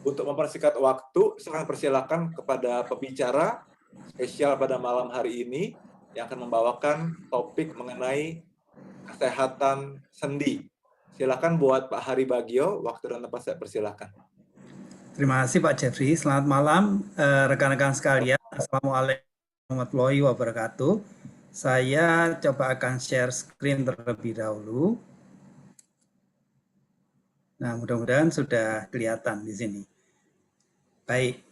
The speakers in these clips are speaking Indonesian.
Untuk mempersingkat waktu, saya persilakan kepada pembicara spesial pada malam hari ini yang akan membawakan topik mengenai kesehatan sendi. Silakan buat Pak Hari Bagio, waktu dan tempat saya persilakan. Terima kasih Pak Jeffrey. Selamat malam rekan-rekan sekalian. Assalamualaikum warahmatullahi wabarakatuh. Saya coba akan share screen terlebih dahulu. Nah, mudah-mudahan sudah kelihatan di sini. Baik,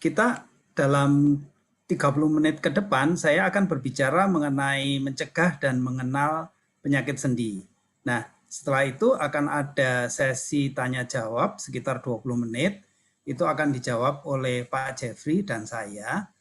kita dalam 30 menit ke depan saya akan berbicara mengenai mencegah dan mengenal penyakit sendi. Nah, setelah itu akan ada sesi tanya jawab sekitar 20 menit. Itu akan dijawab oleh Pak Jeffrey dan saya.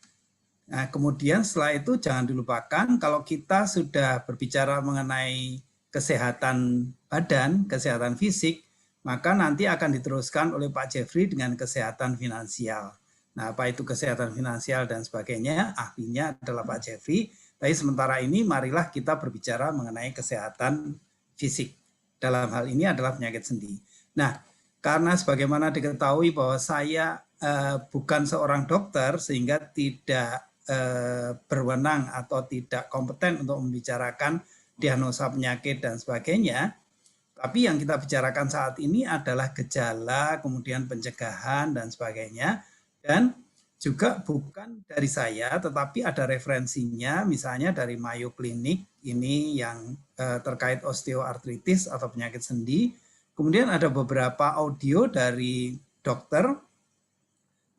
Nah, kemudian setelah itu jangan dilupakan kalau kita sudah berbicara mengenai kesehatan badan, kesehatan fisik, maka nanti akan diteruskan oleh Pak Jeffrey dengan kesehatan finansial. Nah, apa itu kesehatan finansial dan sebagainya, ahlinya adalah Pak Jeffrey. Tapi sementara ini marilah kita berbicara mengenai kesehatan fisik. Dalam hal ini adalah penyakit sendi. Nah, karena sebagaimana diketahui bahwa saya bukan seorang dokter sehingga tidak berwenang atau tidak kompeten untuk membicarakan diagnosa penyakit dan sebagainya. Tapi yang kita bicarakan saat ini adalah gejala, kemudian pencegahan dan sebagainya. Dan juga bukan dari saya, tetapi ada referensinya, misalnya dari Mayo Clinic, ini yang terkait osteoartritis atau penyakit sendi. Kemudian ada beberapa audio dari dokter,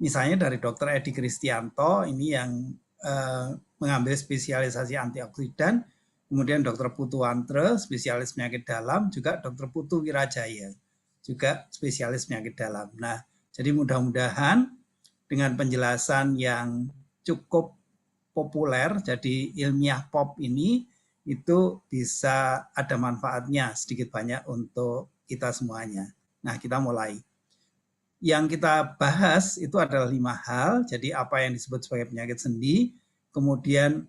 misalnya dari Dr. Edi Kristianto, ini yang mengambil spesialisasi antioksidan, kemudian Dr. Putu Wantre, spesialis penyakit dalam, juga Dr. Putu Wirajaya, juga spesialis penyakit dalam. Nah, jadi mudah-mudahan dengan penjelasan yang cukup populer, jadi ilmiah pop ini, itu bisa ada manfaatnya sedikit banyak untuk kita semuanya. Nah, kita mulai. Yang kita bahas itu adalah 5 hal. Jadi apa yang disebut sebagai penyakit sendi, kemudian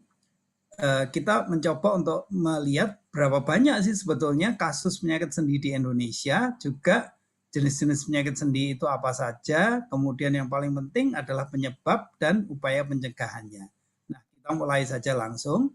kita mencoba untuk melihat berapa banyak sih sebetulnya kasus penyakit sendi di Indonesia, juga jenis-jenis penyakit sendi itu apa saja, kemudian yang paling penting adalah penyebab dan upaya pencegahannya. Nah, kita mulai saja langsung.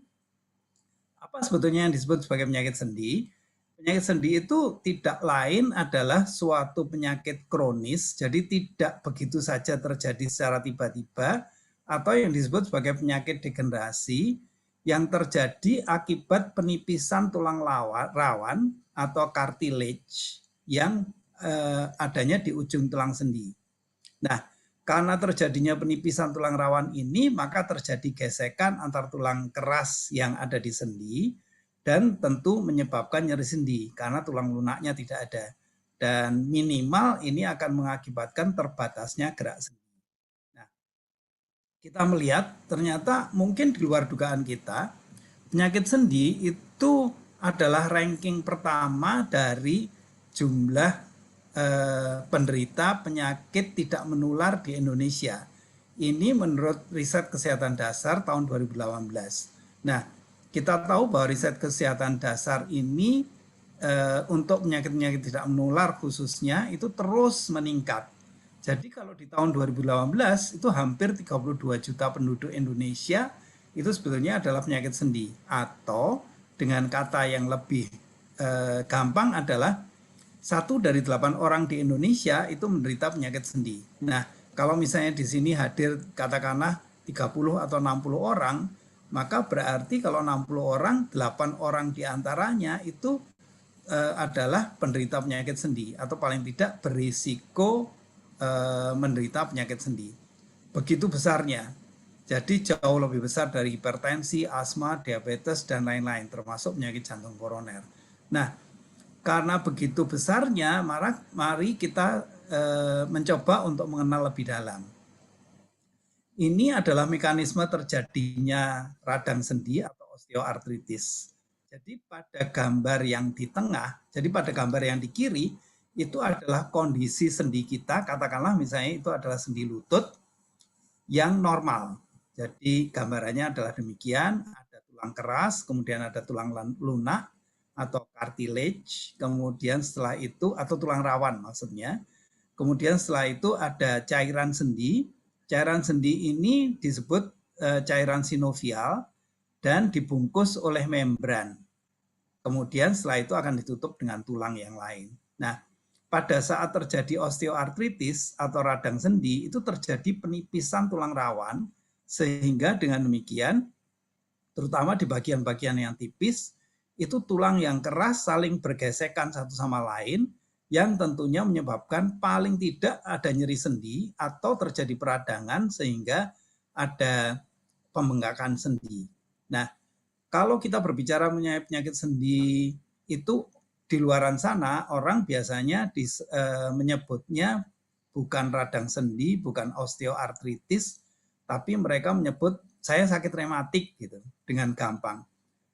Apa sebetulnya yang disebut sebagai penyakit sendi? Penyakit sendi itu tidak lain adalah suatu penyakit kronis, jadi tidak begitu saja terjadi secara tiba-tiba, atau yang disebut sebagai penyakit degenerasi yang terjadi akibat penipisan tulang rawan atau cartilage yang adanya di ujung tulang sendi. Nah, karena terjadinya penipisan tulang rawan ini, maka terjadi gesekan antar tulang keras yang ada di sendi dan tentu menyebabkan nyeri sendi karena tulang lunaknya tidak ada. Dan minimal ini akan mengakibatkan terbatasnya gerak sendi. Nah, kita melihat ternyata mungkin di luar dugaan kita, penyakit sendi itu adalah ranking pertama dari jumlah penderita penyakit tidak menular di Indonesia. Ini menurut riset kesehatan dasar tahun 2018. Nah, kita tahu bahwa riset kesehatan dasar ini untuk penyakit-penyakit tidak menular khususnya itu terus meningkat. Jadi kalau di tahun 2018 itu hampir 32 juta penduduk Indonesia itu sebetulnya adalah penyakit sendi, atau dengan kata yang lebih gampang adalah 1 dari 8 orang di Indonesia itu menderita penyakit sendi. Nah, kalau misalnya di sini hadir katakanlah 30 atau 60 orang, maka berarti kalau 60 orang, 8 orang diantaranya itu adalah penderita penyakit sendi atau paling tidak berisiko menderita penyakit sendi. Begitu besarnya. Jadi jauh lebih besar dari hipertensi, asma, diabetes, dan lain-lain, termasuk penyakit jantung koroner. Nah, karena begitu besarnya, mari kita mencoba untuk mengenal lebih dalam. Ini adalah mekanisme terjadinya radang sendi atau osteoartritis. Jadi pada gambar yang di tengah, jadi pada gambar yang di kiri, itu adalah kondisi sendi kita, katakanlah misalnya itu adalah sendi lutut yang normal. Jadi gambarannya adalah demikian, ada tulang keras, kemudian ada tulang lunak atau cartilage, kemudian setelah itu, atau tulang rawan maksudnya, Kemudian setelah itu ada cairan sendi. Cairan sendi ini disebut cairan sinovial dan dibungkus oleh membran. Kemudian setelah itu akan ditutup dengan tulang yang lain. Nah, pada saat terjadi osteoartritis atau radang sendi, itu terjadi penipisan tulang rawan, sehingga dengan demikian, terutama di bagian-bagian yang tipis, itu tulang yang keras saling bergesekan satu sama lain, yang tentunya menyebabkan paling tidak ada nyeri sendi atau terjadi peradangan sehingga ada pembengkakan sendi. Nah, kalau kita berbicara mengenai penyakit sendi itu di luaran sana orang biasanya menyebutnya bukan radang sendi, bukan osteoartritis, tapi mereka menyebut saya sakit rematik gitu dengan gampang.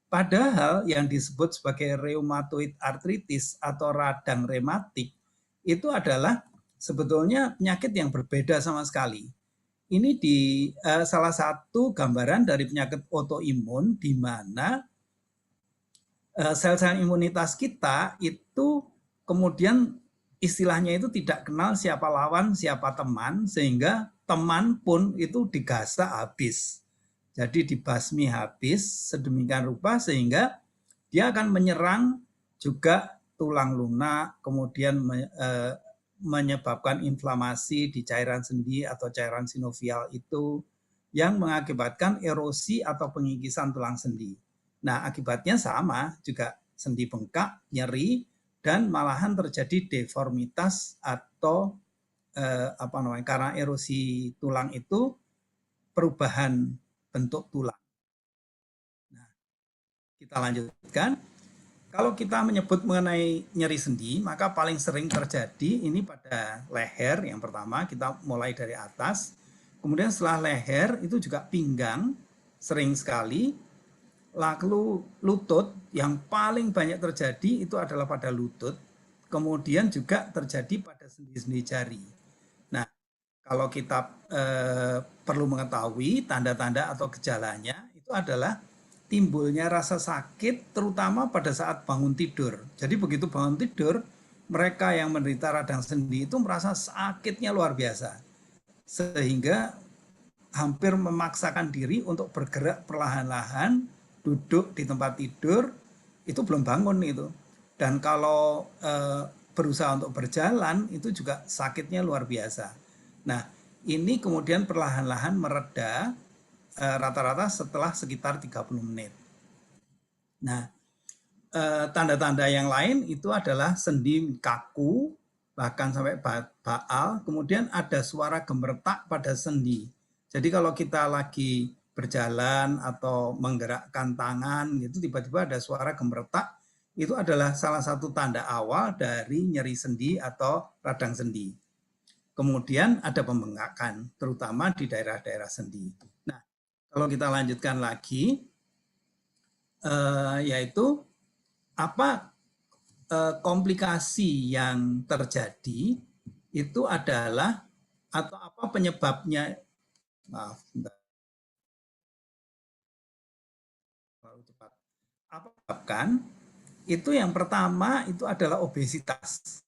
Padahal yang disebut sebagai rheumatoid arthritis atau radang rematik itu adalah sebetulnya penyakit yang berbeda sama sekali. Ini di salah satu gambaran dari penyakit autoimun di mana sel-sel imunitas kita itu kemudian istilahnya itu tidak kenal siapa lawan, siapa teman, sehingga teman pun itu digasa habis. Jadi dibasmi habis sedemikian rupa sehingga dia akan menyerang juga tulang lunak, kemudian menyebabkan inflamasi di cairan sendi atau cairan sinovial itu yang mengakibatkan erosi atau pengikisan tulang sendi. Nah, akibatnya sama, juga sendi bengkak, nyeri, dan malahan terjadi deformitas atau karena erosi tulang itu perubahan bentuk tulang. Nah, kita lanjutkan. Kalau kita menyebut mengenai nyeri sendi, maka paling sering terjadi ini pada leher yang pertama, kita mulai dari atas. Kemudian setelah leher itu juga pinggang, sering sekali. Lalu lutut, yang paling banyak terjadi itu adalah pada lutut. Kemudian juga terjadi pada sendi-sendi jari. Nah, kalau kita perlu mengetahui tanda-tanda atau gejalanya, itu adalah timbulnya rasa sakit terutama pada saat bangun tidur. Jadi begitu bangun tidur, mereka yang menderita radang sendi itu merasa sakitnya luar biasa. Sehingga hampir memaksakan diri untuk bergerak perlahan-lahan, duduk di tempat tidur, itu belum bangun itu. Dan kalau berusaha untuk berjalan, itu juga sakitnya luar biasa. Nah, ini kemudian perlahan-lahan mereda rata-rata setelah sekitar 30 menit. Nah, tanda-tanda yang lain itu adalah sendi kaku, bahkan sampai baal, kemudian ada suara gemeretak pada sendi. Jadi kalau kita lagi berjalan atau menggerakkan tangan, gitu tiba-tiba ada suara gemeretak, itu adalah salah satu tanda awal dari nyeri sendi atau radang sendi. Kemudian ada pembengkakan, terutama di daerah-daerah sendi. Nah, kalau kita lanjutkan lagi, yaitu apa komplikasi yang terjadi itu adalah atau apa penyebabnya? Maaf, terlalu cepat. Apa penyebabkan? Itu yang pertama itu adalah obesitas.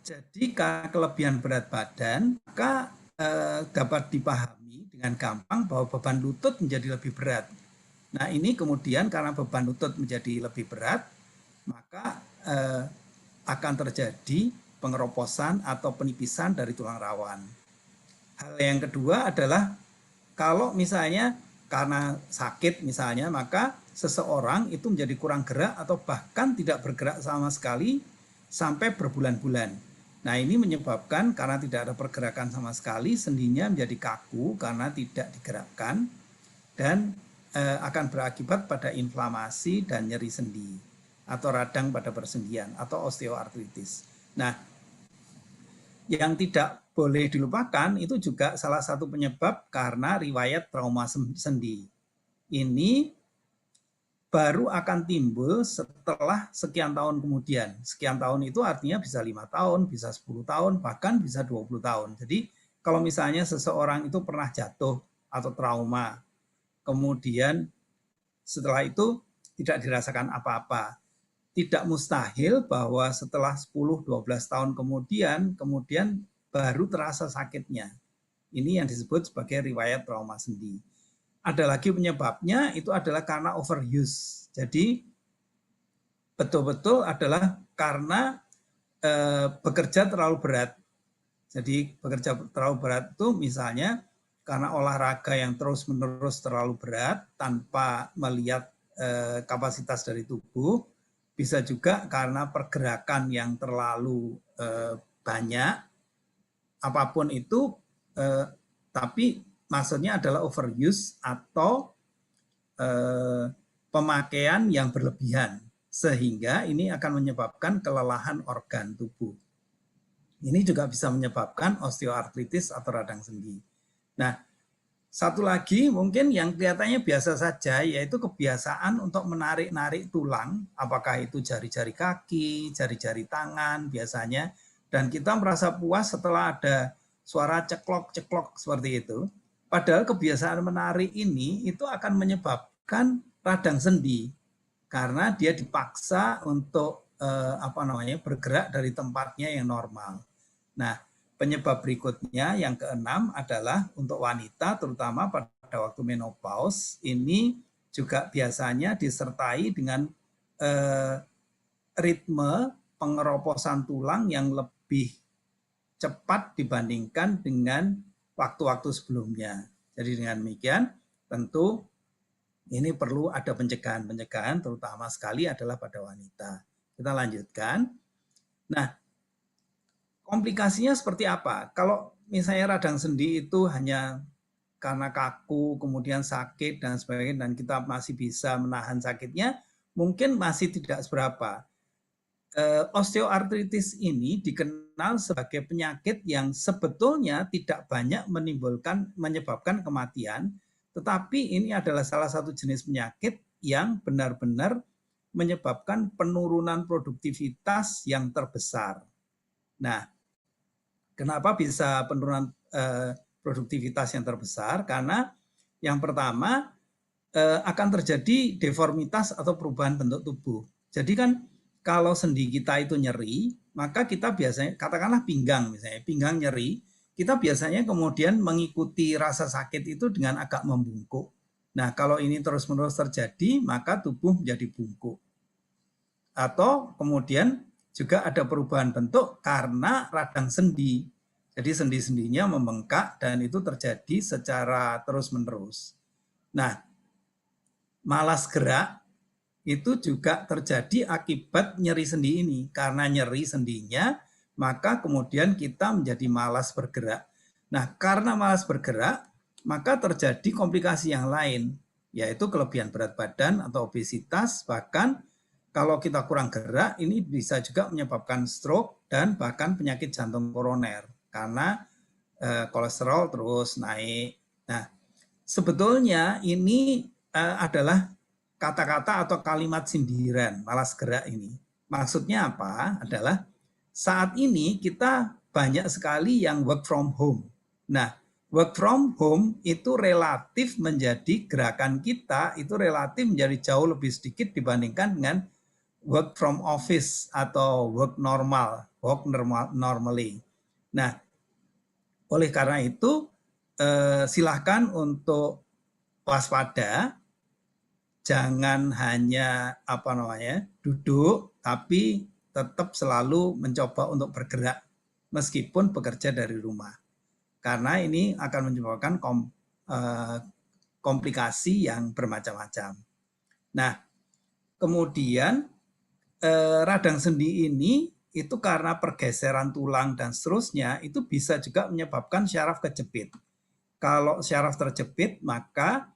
Jadi karena kelebihan berat badan, maka dapat dipahami dengan gampang bahwa beban lutut menjadi lebih berat. Nah, ini kemudian karena beban lutut menjadi lebih berat, maka akan terjadi pengeroposan atau penipisan dari tulang rawan. Hal yang kedua adalah kalau misalnya karena sakit misalnya, maka seseorang itu menjadi kurang gerak atau bahkan tidak bergerak sama sekali sampai berbulan-bulan. Nah, ini menyebabkan karena tidak ada pergerakan sama sekali, sendinya menjadi kaku karena tidak digerakkan dan akan berakibat pada inflamasi dan nyeri sendi atau radang pada persendian atau osteoartritis. Nah, yang tidak boleh dilupakan itu juga salah satu penyebab karena riwayat trauma sendi. Ini baru akan timbul setelah sekian tahun kemudian. Sekian tahun itu artinya bisa 5 tahun, bisa 10 tahun, bahkan bisa 20 tahun. Jadi kalau misalnya seseorang itu pernah jatuh atau trauma, kemudian setelah itu tidak dirasakan apa-apa, tidak mustahil bahwa setelah 10-12 tahun kemudian baru terasa sakitnya. Ini yang disebut sebagai riwayat trauma sendi. Ada lagi penyebabnya, itu adalah karena overuse. Jadi betul-betul adalah karena bekerja terlalu berat. Jadi bekerja terlalu berat itu misalnya karena olahraga yang terus-menerus terlalu berat tanpa melihat kapasitas dari tubuh, bisa juga karena pergerakan yang terlalu banyak, apapun itu, tapi maksudnya adalah overuse atau pemakaian yang berlebihan, sehingga ini akan menyebabkan kelelahan organ tubuh. Ini juga bisa menyebabkan osteoartritis atau radang sendi. Nah, satu lagi mungkin yang kelihatannya biasa saja, yaitu kebiasaan untuk menarik-narik tulang, apakah itu jari-jari kaki, jari-jari tangan biasanya, dan kita merasa puas setelah ada suara ceklok-ceklok seperti itu. Padahal kebiasaan menarik ini itu akan menyebabkan radang sendi, karena dia dipaksa untuk bergerak dari tempatnya yang normal. Nah, penyebab berikutnya yang keenam adalah untuk wanita, terutama pada waktu menopause, ini juga biasanya disertai dengan ritme pengeroposan tulang yang lebih cepat dibandingkan dengan waktu-waktu sebelumnya. Jadi dengan demikian, tentu ini perlu ada pencegahan-pencegahan, terutama sekali adalah pada wanita. Kita lanjutkan. Nah, komplikasinya seperti apa? Kalau misalnya radang sendi itu hanya karena kaku, kemudian sakit dan sebagainya, dan kita masih bisa menahan sakitnya, mungkin masih tidak seberapa. Osteoartritis ini dikenal sebagai penyakit yang sebetulnya tidak banyak menyebabkan kematian, tetapi ini adalah salah satu jenis penyakit yang benar-benar menyebabkan penurunan produktivitas yang terbesar. Nah, kenapa bisa penurunan produktivitas yang terbesar? Karena yang pertama akan terjadi deformitas atau perubahan bentuk tubuh. Jadi kan kalau sendi kita itu nyeri, maka kita biasanya, katakanlah pinggang misalnya, pinggang nyeri, kita biasanya kemudian mengikuti rasa sakit itu dengan agak membungkuk. Nah, kalau ini terus-menerus terjadi, maka tubuh menjadi bungkuk. Atau kemudian juga ada perubahan bentuk karena radang sendi. Jadi sendi-sendinya membengkak dan itu terjadi secara terus-menerus. Nah, malas gerak itu juga terjadi akibat nyeri sendi ini. Karena nyeri sendinya, maka kemudian kita menjadi malas bergerak. Nah, karena malas bergerak, maka terjadi komplikasi yang lain, yaitu kelebihan berat badan atau obesitas, bahkan kalau kita kurang gerak, ini bisa juga menyebabkan stroke dan bahkan penyakit jantung koroner, karena kolesterol terus naik. Nah, sebetulnya ini adalah kata-kata atau kalimat sindiran, malas gerak ini. Maksudnya apa? Adalah saat ini kita banyak sekali yang work from home. Nah, work from home itu relatif menjadi gerakan kita, itu relatif menjadi jauh lebih sedikit dibandingkan dengan work from office atau work normally. Nah, oleh karena itu silahkan untuk waspada, jangan hanya duduk, tapi tetap selalu mencoba untuk bergerak meskipun bekerja dari rumah, karena ini akan menyebabkan komplikasi yang bermacam-macam. Nah, kemudian radang sendi ini itu karena pergeseran tulang dan seterusnya, itu bisa juga menyebabkan syaraf kejepit. Kalau syaraf terjepit, maka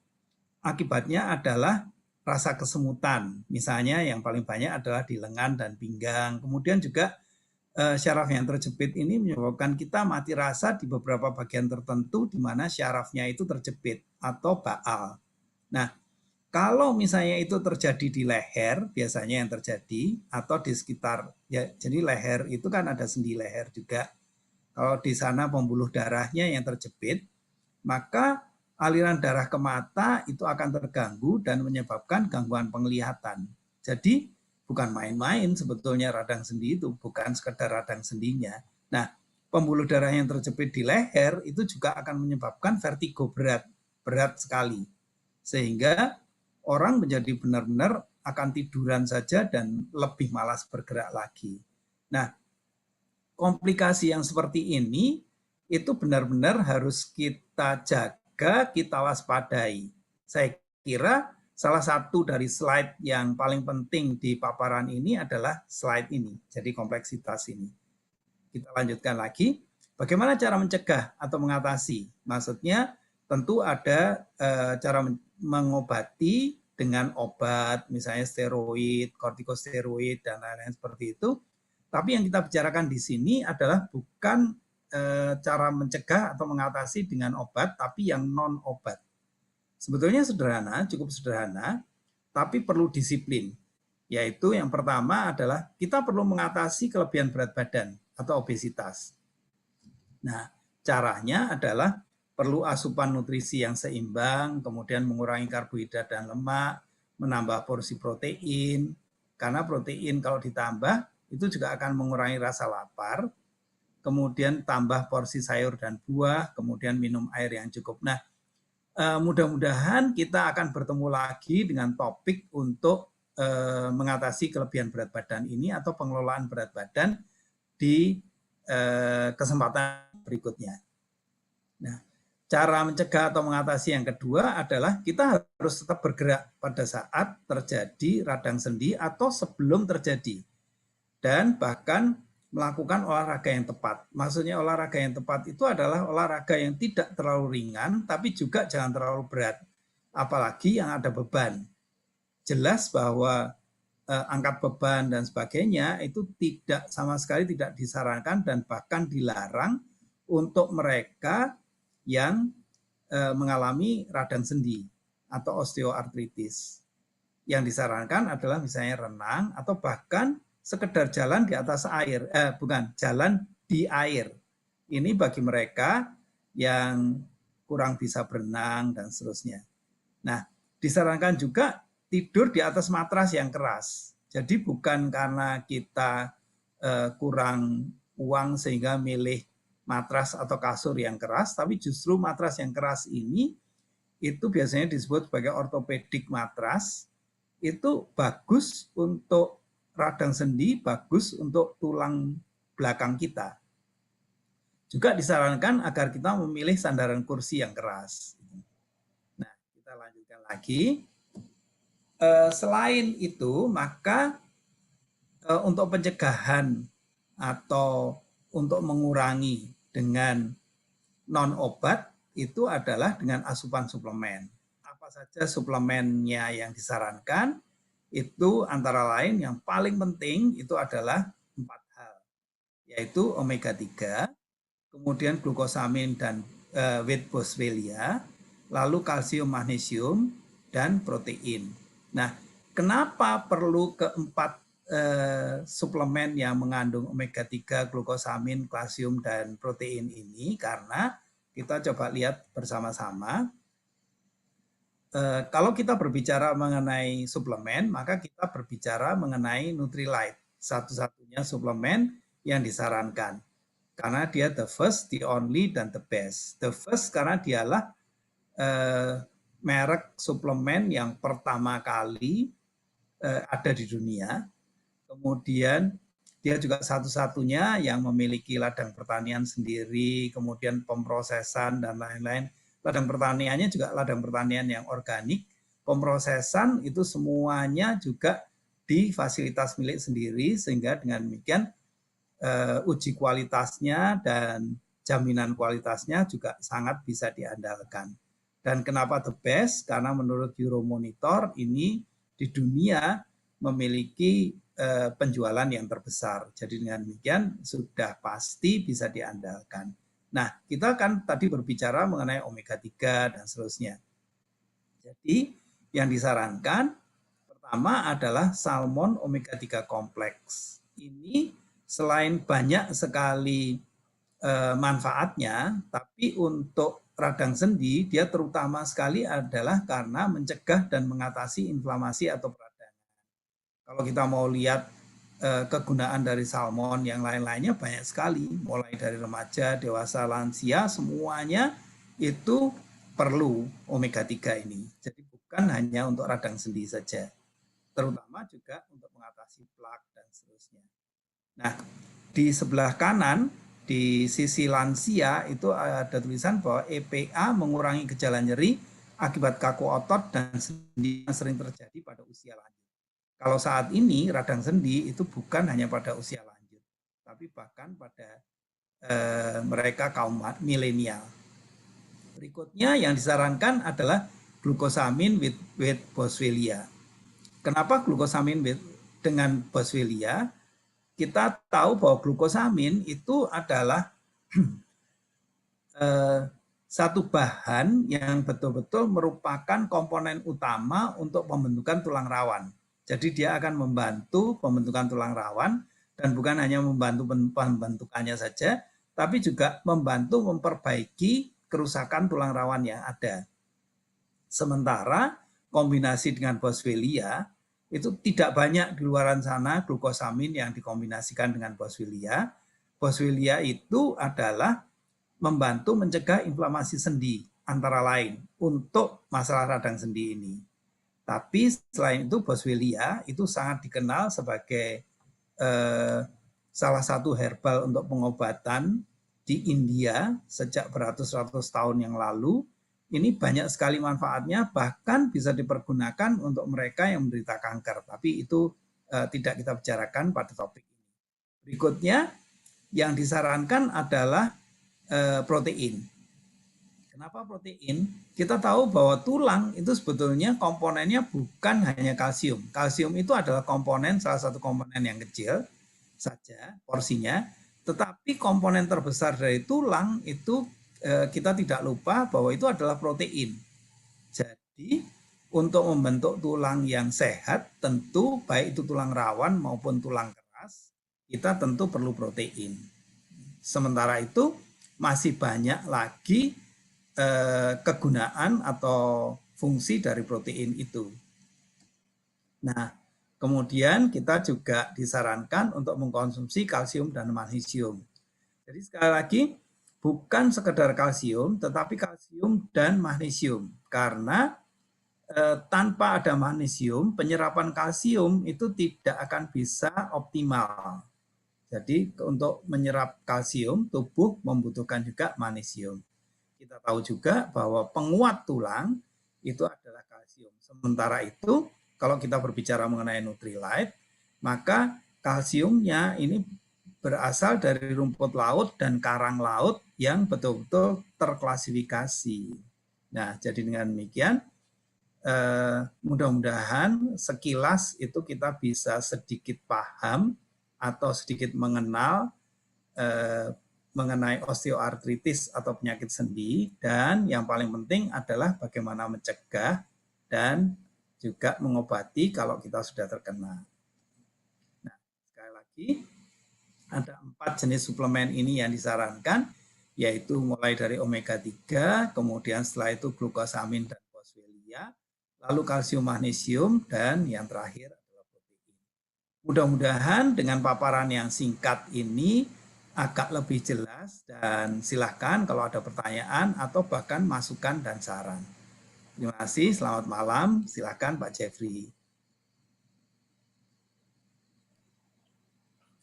akibatnya adalah rasa kesemutan. Misalnya yang paling banyak adalah di lengan dan pinggang. Kemudian juga syaraf yang terjepit ini menyebabkan kita mati rasa di beberapa bagian tertentu di mana syarafnya itu terjepit atau baal. Nah, kalau misalnya itu terjadi di leher, biasanya yang terjadi, atau di sekitar, ya, jadi leher itu kan ada sendi leher juga. Kalau di sana pembuluh darahnya yang terjepit, maka aliran darah ke mata itu akan terganggu dan menyebabkan gangguan penglihatan. Jadi bukan main-main sebetulnya radang sendi itu, bukan sekedar radang sendinya. Nah, pembuluh darah yang terjepit di leher itu juga akan menyebabkan vertigo berat sekali. Sehingga orang menjadi benar-benar akan tiduran saja dan lebih malas bergerak lagi. Nah, komplikasi yang seperti ini itu benar-benar harus kita jaga, kita waspadai. Saya kira salah satu dari slide yang paling penting di paparan ini adalah slide ini, jadi kompleksitas ini. Kita lanjutkan lagi, bagaimana cara mencegah atau mengatasi? Maksudnya tentu ada cara mengobati dengan obat, misalnya steroid, kortikosteroid, dan lain-lain seperti itu. Tapi yang kita bicarakan di sini adalah bukan cara mencegah atau mengatasi dengan obat, tapi yang non-obat. Sebetulnya sederhana, cukup sederhana, tapi perlu disiplin. Yaitu yang pertama adalah kita perlu mengatasi kelebihan berat badan atau obesitas. Nah, caranya adalah perlu asupan nutrisi yang seimbang, kemudian mengurangi karbohidrat dan lemak, menambah porsi protein, karena protein kalau ditambah itu juga akan mengurangi rasa lapar, kemudian tambah porsi sayur dan buah, kemudian minum air yang cukup. Nah, mudah-mudahan kita akan bertemu lagi dengan topik untuk mengatasi kelebihan berat badan ini atau pengelolaan berat badan di kesempatan berikutnya. Nah, cara mencegah atau mengatasi yang kedua adalah kita harus tetap bergerak pada saat terjadi radang sendi atau sebelum terjadi. Dan bahkan melakukan olahraga yang tepat. Maksudnya olahraga yang tepat itu adalah olahraga yang tidak terlalu ringan, tapi juga jangan terlalu berat. Apalagi yang ada beban. Jelas bahwa angkat beban dan sebagainya itu tidak sama sekali tidak disarankan dan bahkan dilarang untuk mereka yang mengalami radang sendi atau osteoartritis. Yang disarankan adalah misalnya renang atau bahkan sekedar jalan di atas air, jalan di air. Ini bagi mereka yang kurang bisa berenang dan seterusnya. Nah, disarankan juga tidur di atas matras yang keras. Jadi bukan karena kita kurang uang sehingga milih matras atau kasur yang keras, tapi justru matras yang keras ini itu biasanya disebut sebagai ortopedik matras. Itu bagus untuk radang sendi, bagus untuk tulang belakang kita. Juga disarankan agar kita memilih sandaran kursi yang keras. Nah, kita lanjutkan lagi. Selain itu, maka untuk pencegahan atau untuk mengurangi dengan non-obat itu adalah dengan asupan suplemen. Apa saja suplemennya yang disarankan? Itu antara lain yang paling penting itu adalah 4 hal, yaitu omega 3, kemudian glukosamin dan wheat boswellia, lalu kalsium, magnesium, dan protein. Nah, kenapa perlu keempat suplemen yang mengandung omega 3, glukosamin, kalsium, dan protein ini? Karena kita coba lihat bersama-sama. Kalau kita berbicara mengenai suplemen, maka kita berbicara mengenai Nutrilite, satu-satunya suplemen yang disarankan. Karena dia the first, the only, dan the best. The first karena dialah merek suplemen yang pertama kali ada di dunia. Kemudian dia juga satu-satunya yang memiliki ladang pertanian sendiri, kemudian pemrosesan dan lain-lain. Ladang pertaniannya juga ladang pertanian yang organik. Pemrosesan itu semuanya juga di fasilitas milik sendiri, sehingga dengan demikian uji kualitasnya dan jaminan kualitasnya juga sangat bisa diandalkan. Dan kenapa the best? Karena menurut Euromonitor ini di dunia memiliki penjualan yang terbesar. Jadi dengan demikian sudah pasti bisa diandalkan. Nah, kita kan tadi berbicara mengenai omega 3 dan seterusnya. Jadi yang disarankan pertama adalah salmon omega 3 kompleks. Ini selain banyak sekali manfaatnya, tapi untuk radang sendi dia terutama sekali adalah karena mencegah dan mengatasi inflamasi atau peradangan. Kalau kita mau lihat kegunaan dari salmon yang lain-lainnya banyak sekali, mulai dari remaja, dewasa, lansia, semuanya itu perlu omega 3 ini. Jadi bukan hanya untuk radang sendi saja, terutama juga untuk mengatasi plak dan seterusnya. Nah, di sebelah kanan di sisi lansia itu ada tulisan bahwa EPA mengurangi gejala nyeri akibat kaku otot dan sendi yang sering terjadi pada usia lanjut. Kalau saat ini radang sendi itu bukan hanya pada usia lanjut, tapi bahkan pada mereka kaum milenial. Berikutnya yang disarankan adalah glukosamin with boswellia. Kenapa glukosamin dengan boswellia? Kita tahu bahwa glukosamin itu adalah satu bahan yang betul-betul merupakan komponen utama untuk pembentukan tulang rawan. Jadi dia akan membantu pembentukan tulang rawan dan bukan hanya membantu pembentukannya saja, tapi juga membantu memperbaiki kerusakan tulang rawan yang ada. Sementara kombinasi dengan boswellia itu tidak banyak di luaran sana glukosamin yang dikombinasikan dengan boswellia. Boswellia itu adalah membantu mencegah inflamasi sendi antara lain untuk masalah radang sendi ini. Tapi selain itu boswellia itu sangat dikenal sebagai salah satu herbal untuk pengobatan di India sejak beratus-ratus tahun yang lalu. Ini banyak sekali manfaatnya, bahkan bisa dipergunakan untuk mereka yang menderita kanker. Tapi itu tidak kita bicarakan pada topik ini. Berikutnya yang disarankan adalah protein. Kenapa protein? Kita tahu bahwa tulang itu sebetulnya komponennya bukan hanya kalsium. Kalsium itu adalah komponen, salah satu komponen yang kecil saja porsinya, tetapi komponen terbesar dari tulang itu kita tidak lupa bahwa itu adalah protein. Jadi untuk membentuk tulang yang sehat, tentu baik itu tulang rawan maupun tulang keras, kita tentu perlu protein. Sementara itu masih banyak lagi kegunaan atau fungsi dari protein itu. Nah, kemudian kita juga disarankan untuk mengkonsumsi kalsium dan magnesium. Jadi sekali lagi, bukan sekedar kalsium, tetapi kalsium dan magnesium. Karena tanpa ada magnesium, penyerapan kalsium itu tidak akan bisa optimal. Jadi untuk menyerap kalsium, tubuh membutuhkan juga magnesium. Kita tahu juga bahwa penguat tulang itu adalah kalsium. Sementara itu, kalau kita berbicara mengenai Nutrilite, maka kalsiumnya ini berasal dari rumput laut dan karang laut yang betul-betul terklasifikasi. Nah, jadi dengan demikian, mudah-mudahan sekilas itu kita bisa sedikit paham atau sedikit mengenal mengenai osteoartritis atau penyakit sendi, dan yang paling penting adalah bagaimana mencegah dan juga mengobati kalau kita sudah terkena. Nah, sekali lagi ada 4 jenis suplemen ini yang disarankan, yaitu mulai dari omega 3, kemudian setelah itu glukosamin dan boswellia, lalu kalsium magnesium, dan yang terakhir adalah protein. Mudah-mudahan dengan paparan yang singkat ini agak lebih jelas, dan silahkan kalau ada pertanyaan atau bahkan masukan dan saran. Terima kasih, selamat malam. Silahkan Pak Jeffrey.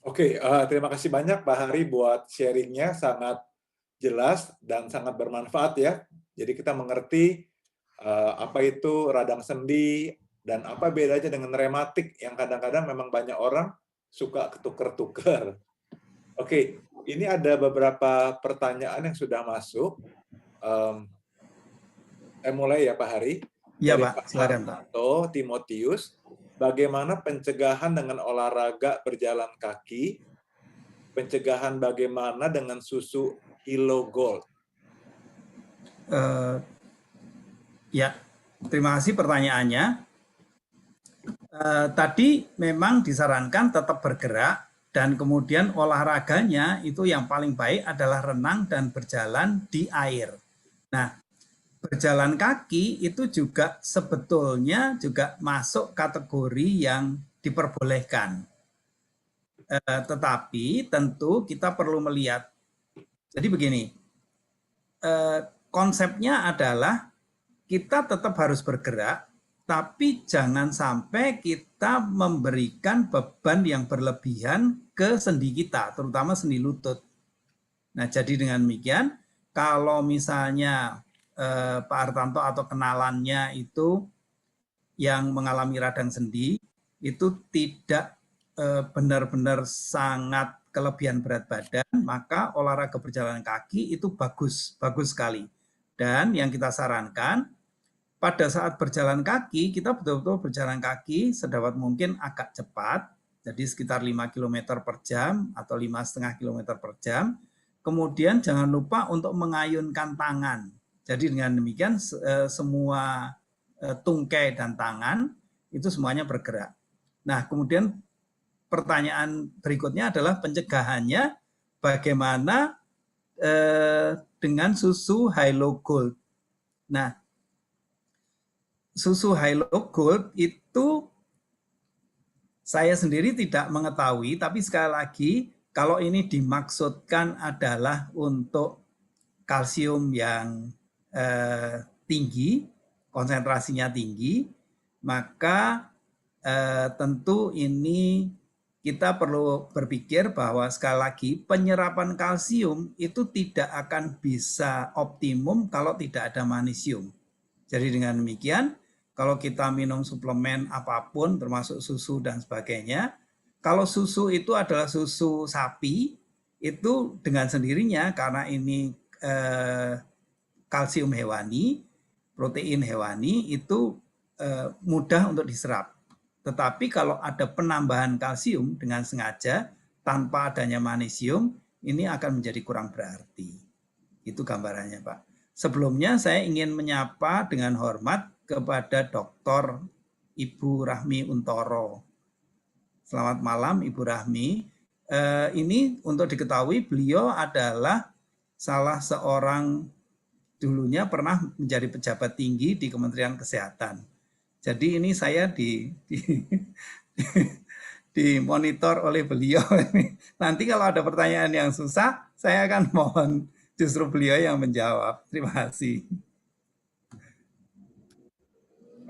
Oke, terima kasih banyak Pak Hari buat sharingnya, sangat jelas dan sangat bermanfaat ya. Jadi kita mengerti apa itu radang sendi dan apa bedanya dengan rematik yang kadang-kadang memang banyak orang suka ketuker-tuker. Oke, ini ada beberapa pertanyaan yang sudah masuk. Mulai ya Pak Hari. Iya dari Pak, silakan Pak. Timotius, bagaimana pencegahan dengan olahraga berjalan kaki? Pencegahan bagaimana dengan susu Hilo Gold? Ya, terima kasih pertanyaannya. Tadi memang disarankan tetap bergerak, dan kemudian olahraganya itu yang paling baik adalah renang dan berjalan di air. Nah, berjalan kaki itu juga sebetulnya juga masuk kategori yang diperbolehkan. Tetapi tentu kita perlu melihat. Jadi begini, konsepnya adalah kita tetap harus bergerak, tapi jangan sampai kita memberikan beban yang berlebihan ke sendi kita, terutama sendi lutut. Nah, jadi dengan demikian, kalau misalnya Pak Hartanto atau kenalannya itu yang mengalami radang sendi, itu tidak benar-benar sangat kelebihan berat badan, maka olahraga berjalan kaki itu bagus sekali. Dan yang kita sarankan, pada saat berjalan kaki, kita betul-betul berjalan kaki sedapat mungkin agak cepat, jadi sekitar 5 km per jam atau 5,5 km per jam. Kemudian jangan lupa untuk mengayunkan tangan. Jadi dengan demikian semua tungkai dan tangan itu semuanya bergerak. Nah, kemudian pertanyaan berikutnya adalah pencegahannya bagaimana dengan susu high low gold. Nah, susu high low gold itu saya sendiri tidak mengetahui, tapi sekali lagi kalau ini dimaksudkan adalah untuk kalsium yang tinggi, konsentrasinya tinggi, maka tentu ini kita perlu berpikir bahwa sekali lagi penyerapan kalsium itu tidak akan bisa optimum kalau tidak ada magnesium. Jadi dengan demikian, kalau kita minum suplemen apapun termasuk susu dan sebagainya, kalau susu itu adalah susu sapi, itu dengan sendirinya karena ini kalsium hewani, protein hewani itu mudah untuk diserap. Tetapi kalau ada penambahan kalsium dengan sengaja tanpa adanya magnesium, ini akan menjadi kurang berarti. Itu gambarannya, Pak. Sebelumnya saya ingin menyapa dengan hormat kepada Dr. Ibu Rahmi Untoro. Selamat malam Ibu Rahmi. Ini untuk diketahui beliau adalah salah seorang dulunya pernah menjadi pejabat tinggi di Kementerian Kesehatan. Jadi ini saya dimonitor oleh beliau. Nanti kalau ada pertanyaan yang susah, saya akan mohon justru beliau yang menjawab. Terima kasih.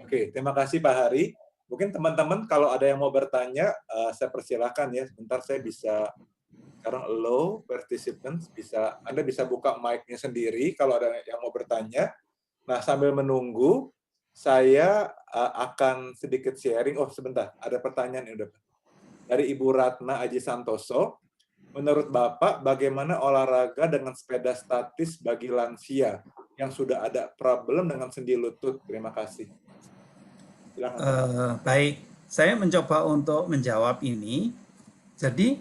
Oke, terima kasih Pak Hari. Mungkin teman-teman kalau ada yang mau bertanya, saya persilahkan ya. Sebentar saya bisa, sekarang allow participants, Anda bisa buka mic-nya sendiri kalau ada yang mau bertanya. Nah, sambil menunggu, saya akan sedikit sharing. Oh, sebentar, ada pertanyaan ini dari Ibu Ratna Aji Santoso. Menurut Bapak, bagaimana olahraga dengan sepeda statis bagi lansia yang sudah ada problem dengan sendi lutut? Terima kasih. Baik, saya mencoba untuk menjawab ini. Jadi,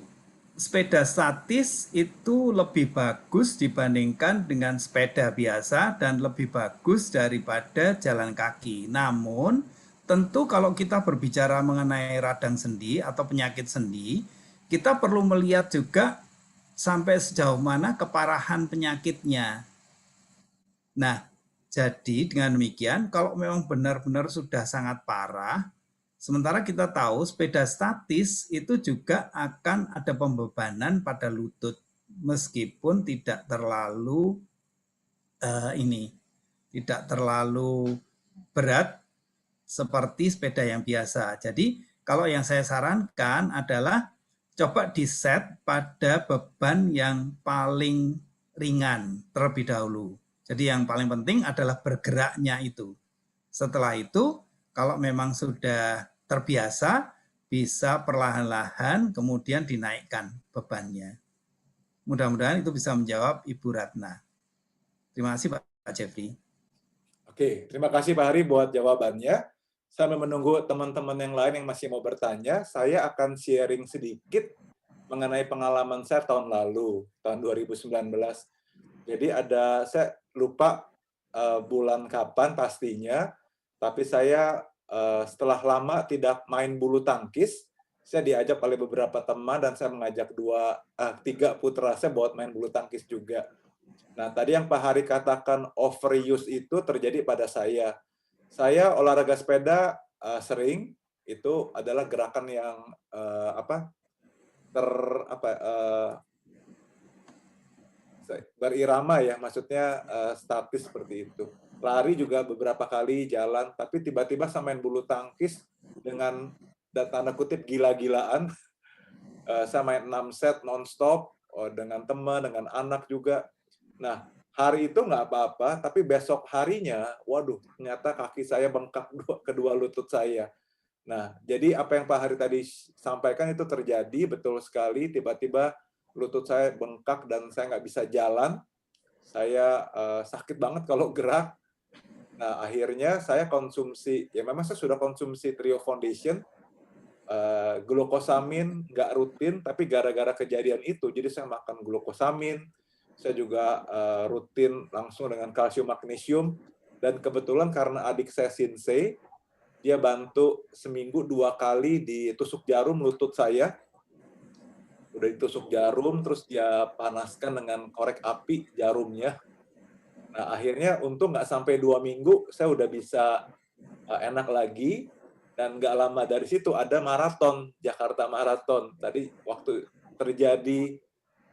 sepeda statis itu lebih bagus dibandingkan dengan sepeda biasa dan lebih bagus daripada jalan kaki. Namun, tentu kalau kita berbicara mengenai radang sendi atau penyakit sendi, kita perlu melihat juga sampai sejauh mana keparahan penyakitnya. Nah, jadi dengan demikian kalau memang benar-benar sudah sangat parah, sementara kita tahu sepeda statis itu juga akan ada pembebanan pada lutut meskipun tidak terlalu tidak terlalu berat seperti sepeda yang biasa. Jadi kalau yang saya sarankan adalah coba diset pada beban yang paling ringan terlebih dahulu. Jadi yang paling penting adalah bergeraknya itu. Setelah itu, kalau memang sudah terbiasa, bisa perlahan-lahan kemudian dinaikkan bebannya. Mudah-mudahan itu bisa menjawab Ibu Ratna. Terima kasih Pak Jeffrey. Oke, terima kasih Pak Hari buat jawabannya. Sambil menunggu teman-teman yang lain yang masih mau bertanya, saya akan sharing sedikit mengenai pengalaman saya tahun lalu, tahun 2019. Jadi saya lupa bulan kapan pastinya, tapi saya setelah lama tidak main bulu tangkis, saya diajak oleh beberapa teman dan saya mengajak 3 putra saya buat main bulu tangkis juga. Nah, tadi yang Pak Hari katakan overuse itu terjadi pada saya. Saya olahraga sepeda sering, itu adalah gerakan yang berirama ya, maksudnya statis seperti itu. Lari juga beberapa kali jalan, tapi tiba-tiba saya main bulu tangkis dengan tanda kutip gila-gilaan. Saya main 6 set non-stop dengan teman, dengan anak juga. Nah, hari itu nggak apa-apa, tapi besok harinya, waduh, ternyata kaki saya bengkak kedua lutut saya. Nah, jadi apa yang Pak Hari tadi sampaikan itu terjadi, betul sekali. Tiba-tiba lutut saya bengkak dan saya nggak bisa jalan. Saya sakit banget kalau gerak. Nah, akhirnya saya konsumsi, ya memang saya sudah konsumsi Trio Foundation, glukosamin nggak rutin, tapi gara-gara kejadian itu, jadi saya makan glukosamin, saya juga rutin langsung dengan kalsium magnesium, dan kebetulan karena adik saya Shinsei, dia bantu seminggu 2 kali ditusuk jarum lutut saya, udah ditusuk jarum, terus dia panaskan dengan korek api jarumnya. Nah, akhirnya untung nggak sampai 2 minggu, saya udah bisa enak lagi, dan nggak lama dari situ ada maraton, Jakarta Marathon. Tadi waktu terjadi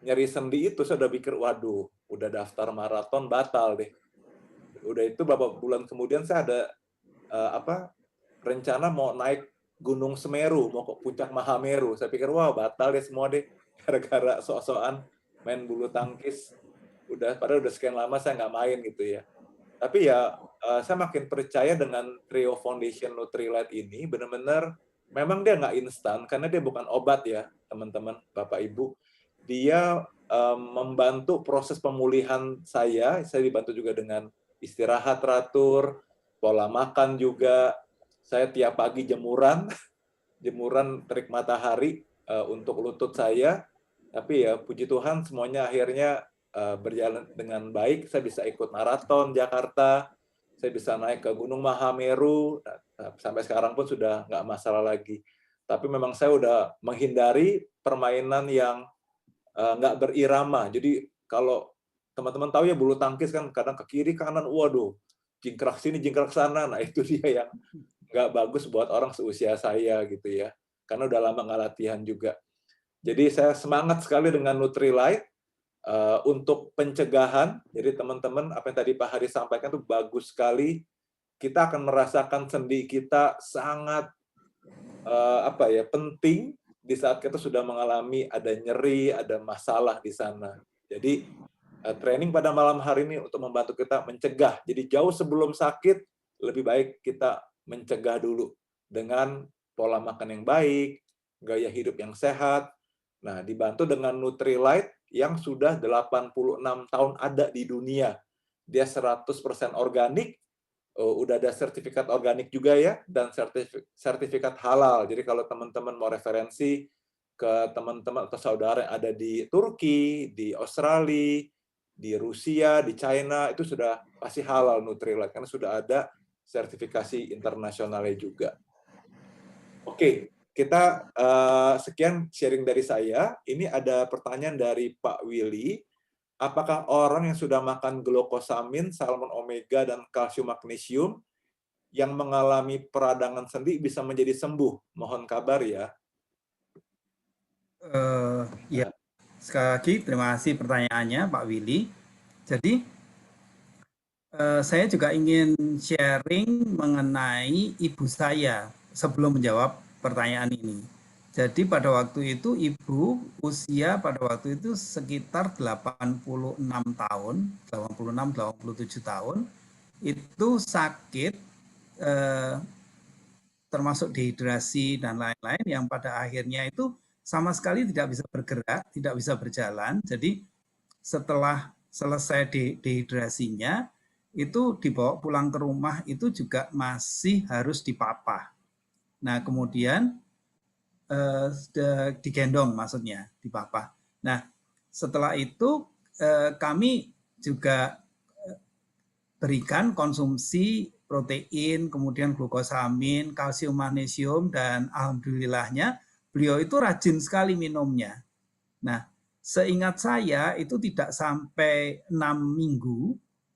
nyeri sendi itu, saya udah pikir, waduh, udah daftar maraton batal deh. Udah itu beberapa bulan kemudian saya ada rencana mau naik Gunung Semeru, mau ke puncak Mahameru. Saya pikir, wah batal deh semua deh, gara-gara sok-sokan main bulu tangkis. Padahal udah sekian lama saya nggak main gitu ya. Tapi ya, saya makin percaya dengan Trio Foundation Nutrilite ini, benar-benar memang dia nggak instan, karena dia bukan obat ya, teman-teman, Bapak Ibu. Dia membantu proses pemulihan saya dibantu juga dengan istirahat teratur, pola makan juga. Saya tiap pagi jemuran terik matahari untuk lutut saya. Tapi ya puji Tuhan semuanya akhirnya berjalan dengan baik. Saya bisa ikut maraton Jakarta, saya bisa naik ke Gunung Mahameru, sampai sekarang pun sudah nggak masalah lagi. Tapi memang saya udah menghindari permainan yang nggak berirama. Jadi kalau teman-teman tahu ya bulu tangkis kan kadang ke kiri kanan, waduh, jingkrak sini jingkrak sana. Nah itu dia yang nggak bagus buat orang seusia saya gitu ya. Karena udah lama nggak latihan juga. Jadi saya semangat sekali dengan Nutrilite untuk pencegahan. Jadi teman-teman, apa yang tadi Pak Hari sampaikan itu bagus sekali. Kita akan merasakan sendi kita sangat penting di saat kita sudah mengalami ada nyeri, ada masalah di sana. Jadi training pada malam hari ini untuk membantu kita mencegah. Jadi jauh sebelum sakit, lebih baik kita mencegah dulu dengan pola makan yang baik, gaya hidup yang sehat. Nah, dibantu dengan Nutrilite yang sudah 86 tahun ada di dunia. Dia 100% organik, udah ada sertifikat organik juga ya, dan sertifikat halal. Jadi kalau teman-teman mau referensi ke teman-teman atau saudara yang ada di Turki, di Australia, di Rusia, di China, itu sudah pasti halal Nutrilite, karena sudah ada sertifikasi internasionalnya juga. Oke, kita sekian sharing dari saya. Ini ada pertanyaan dari Pak Willy. Apakah orang yang sudah makan glukosamin, salmon omega, dan kalsium magnesium yang mengalami peradangan sendi bisa menjadi sembuh? Mohon kabar ya. Ya, sekali lagi terima kasih pertanyaannya Pak Willy. Jadi saya juga ingin sharing mengenai ibu saya sebelum menjawab pertanyaan ini. Jadi pada waktu itu ibu usia pada waktu itu sekitar 86 tahun, 86-87 tahun, itu sakit termasuk dehidrasi dan lain-lain yang pada akhirnya itu sama sekali tidak bisa bergerak, tidak bisa berjalan. Jadi setelah selesai dehidrasinya, itu dibawa pulang ke rumah itu juga masih harus dipapah. Nah, kemudian digendong maksudnya, dipapah. Nah, setelah itu kami juga berikan konsumsi protein, kemudian glukosamin, kalsium, magnesium, dan alhamdulillahnya beliau itu rajin sekali minumnya. Nah, seingat saya itu tidak sampai 6 minggu,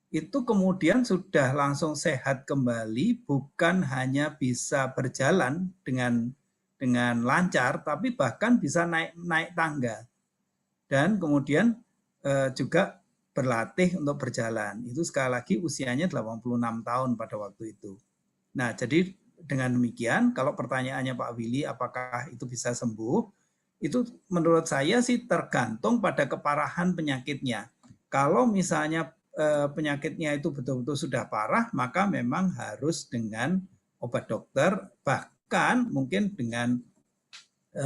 itu kemudian sudah langsung sehat kembali, bukan hanya bisa berjalan dengan lancar, tapi bahkan bisa naik tangga dan kemudian juga berlatih untuk berjalan. Itu sekali lagi usianya 86 tahun pada waktu itu. Nah, jadi dengan demikian, kalau pertanyaannya Pak Willy, apakah itu bisa sembuh? Itu menurut saya sih tergantung pada keparahan penyakitnya. Kalau misalnya penyakitnya itu betul-betul sudah parah, maka memang harus dengan obat dokter, bahkan mungkin dengan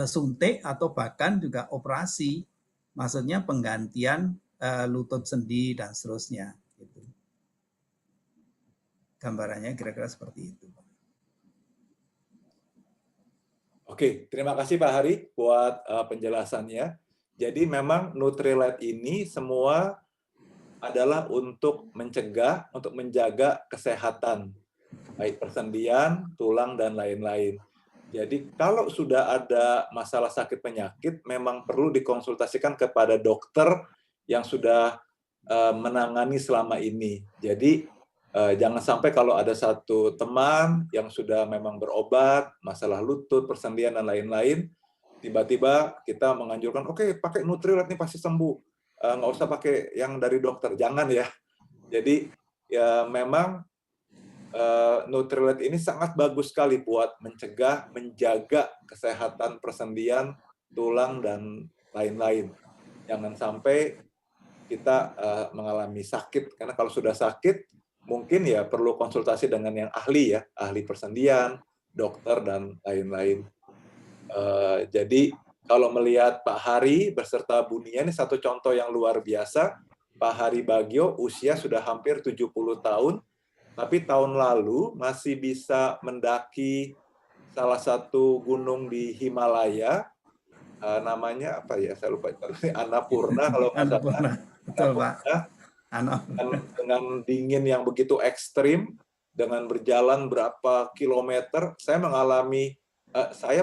suntik atau bahkan juga operasi. Maksudnya penggantian lutut sendi dan seterusnya. Gitu. Gambarannya kira-kira seperti itu. Oke, terima kasih Pak Hari buat penjelasannya. Jadi memang Nutrilite ini semua adalah untuk mencegah, untuk menjaga kesehatan, baik persendian, tulang, dan lain-lain. Jadi kalau sudah ada masalah sakit penyakit, memang perlu dikonsultasikan kepada dokter yang sudah menangani selama ini. Jadi jangan sampai kalau ada satu teman yang sudah memang berobat, masalah lutut, persendian, dan lain-lain, tiba-tiba kita menganjurkan, oke, pakai Nutrilite ini pasti sembuh. Nggak usah pakai yang dari dokter, jangan ya. Jadi ya memang Nutrilite ini sangat bagus sekali buat mencegah, menjaga kesehatan persendian, tulang, dan lain-lain. Jangan sampai kita mengalami sakit, karena kalau sudah sakit, mungkin ya perlu konsultasi dengan yang ahli ya, ahli persendian, dokter, dan lain-lain. Jadi kalau melihat Pak Hari beserta Bu Nia, ini satu contoh yang luar biasa. Pak Hari Bagio usia sudah hampir 70 tahun, tapi tahun lalu masih bisa mendaki salah satu gunung di Himalaya, namanya apa ya, saya lupa, Annapurna kalau nggak salah. Betul Pak. Dengan dingin yang begitu ekstrim, dengan berjalan berapa kilometer, saya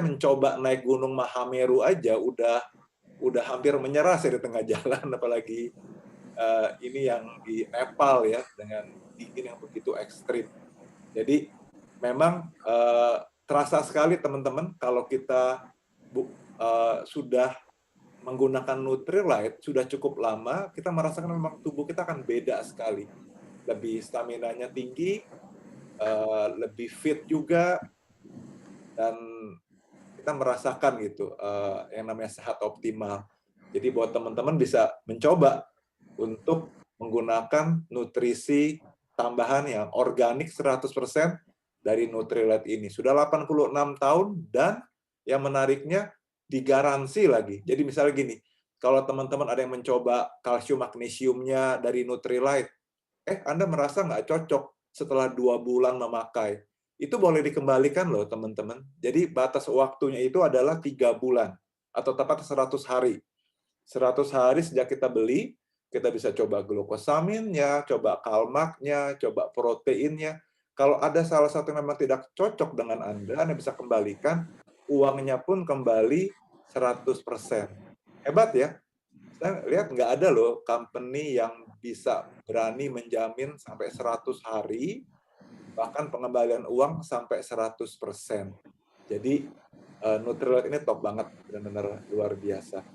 mencoba naik Gunung Mahameru aja udah hampir menyerah saya di tengah jalan, apalagi ini yang di Nepal ya, dengan dingin yang begitu ekstrim. Jadi memang terasa sekali teman-teman kalau kita sudah menggunakan Nutrilite sudah cukup lama, kita merasakan memang tubuh kita akan beda sekali. Lebih stamina-nya tinggi, lebih fit juga, dan kita merasakan gitu yang namanya sehat optimal. Jadi buat teman-teman bisa mencoba untuk menggunakan nutrisi tambahan yang organik 100% dari Nutrilite ini. Sudah 86 tahun dan yang menariknya digaransi lagi. Jadi misalnya gini, kalau teman-teman ada yang mencoba kalsium magnesiumnya dari Nutrilite, Anda merasa nggak cocok setelah 2 bulan memakai, itu boleh dikembalikan loh teman-teman. Jadi batas waktunya itu adalah 3 bulan, atau tepat 100 hari. 100 hari sejak kita beli, kita bisa coba glukosaminnya, coba kalmaknya, coba proteinnya. Kalau ada salah satu yang memang tidak cocok dengan Anda bisa kembalikan, uangnya pun kembali 100%. Hebat ya? Saya lihat nggak ada loh company yang bisa berani menjamin sampai 100 hari, bahkan pengembalian uang sampai 100%. Jadi Nutrilite ini top banget, benar-benar luar biasa.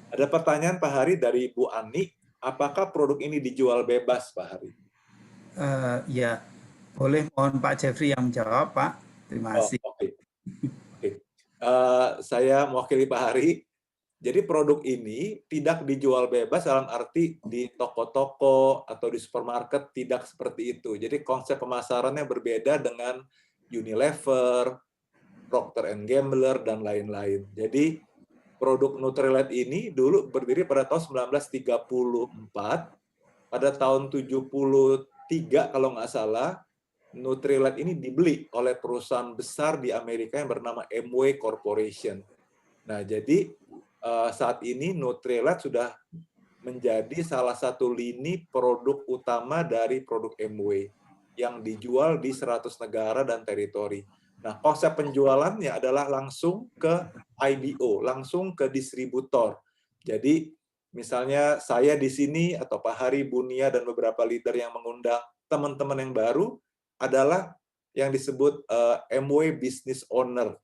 Ada pertanyaan Pak Hari dari Bu Ani, apakah produk ini dijual bebas Pak Hari? Ya, boleh mohon Pak Jeffrey yang menjawab Pak. Terima kasih. Oke. Saya mewakili Pak Hari. Jadi produk ini tidak dijual bebas dalam arti di toko-toko atau di supermarket, tidak seperti itu. Jadi konsep pemasarannya berbeda dengan Unilever, Procter & Gamble, dan lain-lain. Jadi produk Nutrilite ini dulu berdiri pada tahun 1934. Pada tahun 73 kalau nggak salah, Nutrilite ini dibeli oleh perusahaan besar di Amerika yang bernama Amway Corporation. Nah, jadi saat ini Nutrilite sudah menjadi salah satu lini produk utama dari produk Amway yang dijual di 100 negara dan teritori. Nah, konsep penjualannya adalah langsung ke IBO, langsung ke distributor. Jadi Misalnya saya di sini atau Pak Hari, Bu Nia, dan beberapa leader yang mengundang teman-teman yang baru adalah yang disebut MW Business Owner.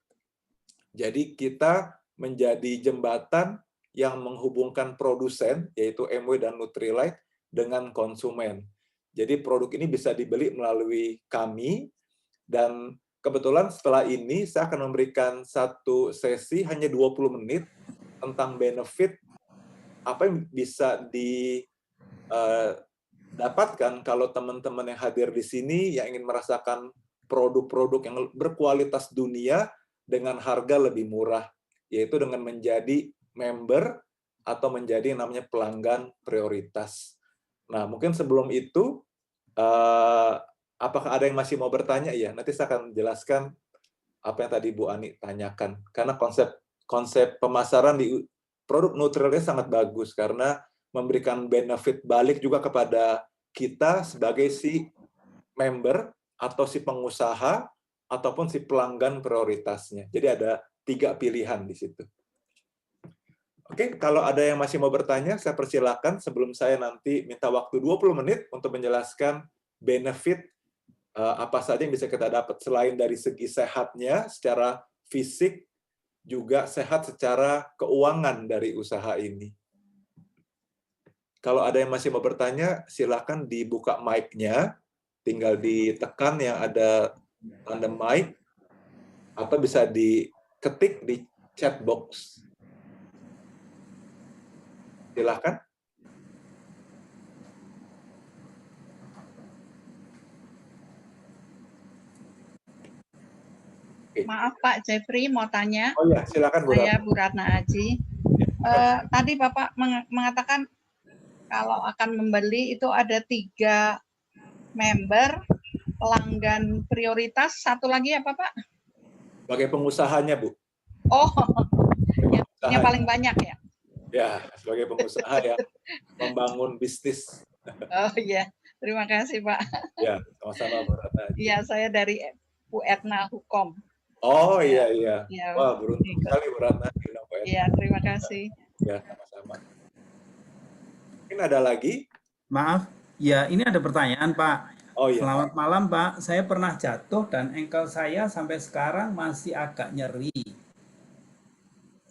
Jadi kita menjadi jembatan yang menghubungkan produsen, yaitu MW dan Nutrilite, dengan konsumen. Jadi produk ini bisa dibeli melalui kami, dan kebetulan setelah ini saya akan memberikan satu sesi hanya 20 menit tentang benefit apa yang bisa didapatkan kalau teman-teman yang hadir di sini yang ingin merasakan produk-produk yang berkualitas dunia dengan harga lebih murah, yaitu dengan menjadi member atau menjadi yang namanya pelanggan prioritas. Nah, mungkin sebelum itu, apakah ada yang masih mau bertanya? Ya, nanti saya akan jelaskan apa yang tadi Bu Ani tanyakan. Karena konsep pemasaran di produk Nutrilite sangat bagus karena memberikan benefit balik juga kepada kita sebagai si member atau si pengusaha ataupun si pelanggan prioritasnya. Jadi ada 3 pilihan di situ. Oke, kalau ada yang masih mau bertanya, saya persilakan sebelum saya nanti minta waktu 20 menit untuk menjelaskan benefit apa saja yang bisa kita dapat selain dari segi sehatnya secara fisik, juga sehat secara keuangan dari usaha ini. Kalau ada yang masih mau bertanya, silakan dibuka mic-nya, tinggal ditekan yang ada tanda mic, atau bisa diketik di chat box. Silakan. Maaf Pak Jeffrey, mau tanya. Oh ya, silakan Bu Ratna. Saya Bu Ratna Aji. Tadi Bapak mengatakan kalau akan membeli itu ada 3 member, pelanggan prioritas, satu lagi apa Pak? Sebagai pengusahanya, Bu. Oh, yang paling banyak ya? Ya, sebagai pengusaha yang membangun bisnis. Oh iya, terima kasih Pak. Ya, sama-sama Bu Ratna. Iya, saya dari Bu Etna Hukom. Oh iya, iya. Ya, Wah, beruntung sekali Bu Ratna. Iya, terima kasih. Ya, sama-sama. Mungkin ada lagi? Maaf, ya ini ada pertanyaan Pak. Oh iya. Selamat malam Pak, saya pernah jatuh dan engkel saya sampai sekarang masih agak nyeri.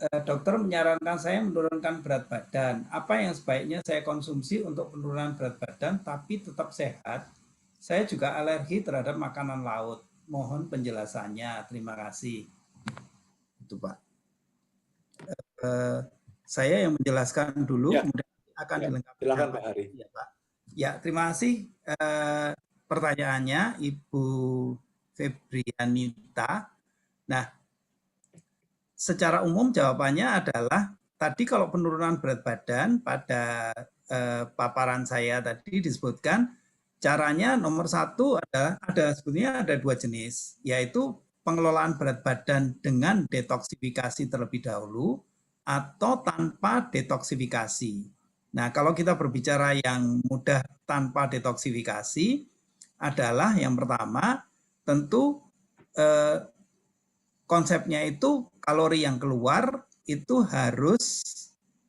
Dokter menyarankan saya menurunkan berat badan. Apa yang sebaiknya saya konsumsi untuk penurunan berat badan tapi tetap sehat? Saya juga alergi terhadap makanan laut. Mohon penjelasannya. Terima kasih. Itu Pak. Saya yang menjelaskan dulu, Ya. kemudian akan dilengkapi. Silakan Pak Hari. Ya, Pak. Ya, terima kasih. Pertanyaannya Ibu Febrianita. Nah, secara umum jawabannya adalah tadi kalau penurunan berat badan pada paparan saya tadi disebutkan caranya nomor 1 sebetulnya ada 2 jenis, yaitu pengelolaan berat badan dengan detoksifikasi terlebih dahulu atau tanpa detoksifikasi. Nah, kalau kita berbicara yang mudah tanpa detoksifikasi adalah yang pertama tentu konsepnya itu kalori yang keluar itu harus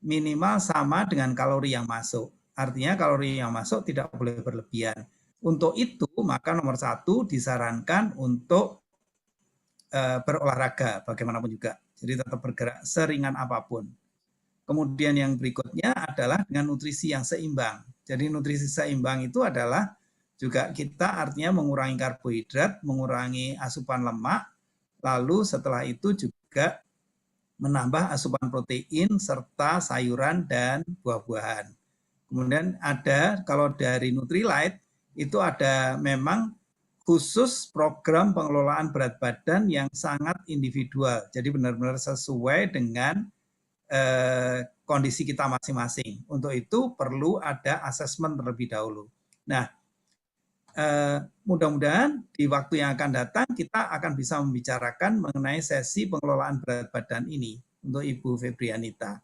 minimal sama dengan kalori yang masuk. Artinya kalori yang masuk tidak boleh berlebihan. Untuk itu maka nomor 1 disarankan untuk berolahraga bagaimanapun juga. Jadi tetap bergerak seringan apapun. Kemudian yang berikutnya adalah dengan nutrisi yang seimbang. Jadi nutrisi seimbang itu adalah juga kita artinya mengurangi karbohidrat, mengurangi asupan lemak, lalu setelah itu juga menambah asupan protein serta sayuran dan buah-buahan. Kemudian ada kalau dari Nutrilite itu ada memang khusus program pengelolaan berat badan yang sangat individual. Jadi benar-benar sesuai dengan kondisi kita masing-masing. Untuk itu perlu ada asesmen terlebih dahulu. Nah, mudah-mudahan di waktu yang akan datang kita akan bisa membicarakan mengenai sesi pengelolaan berat badan ini untuk Ibu Febrianita.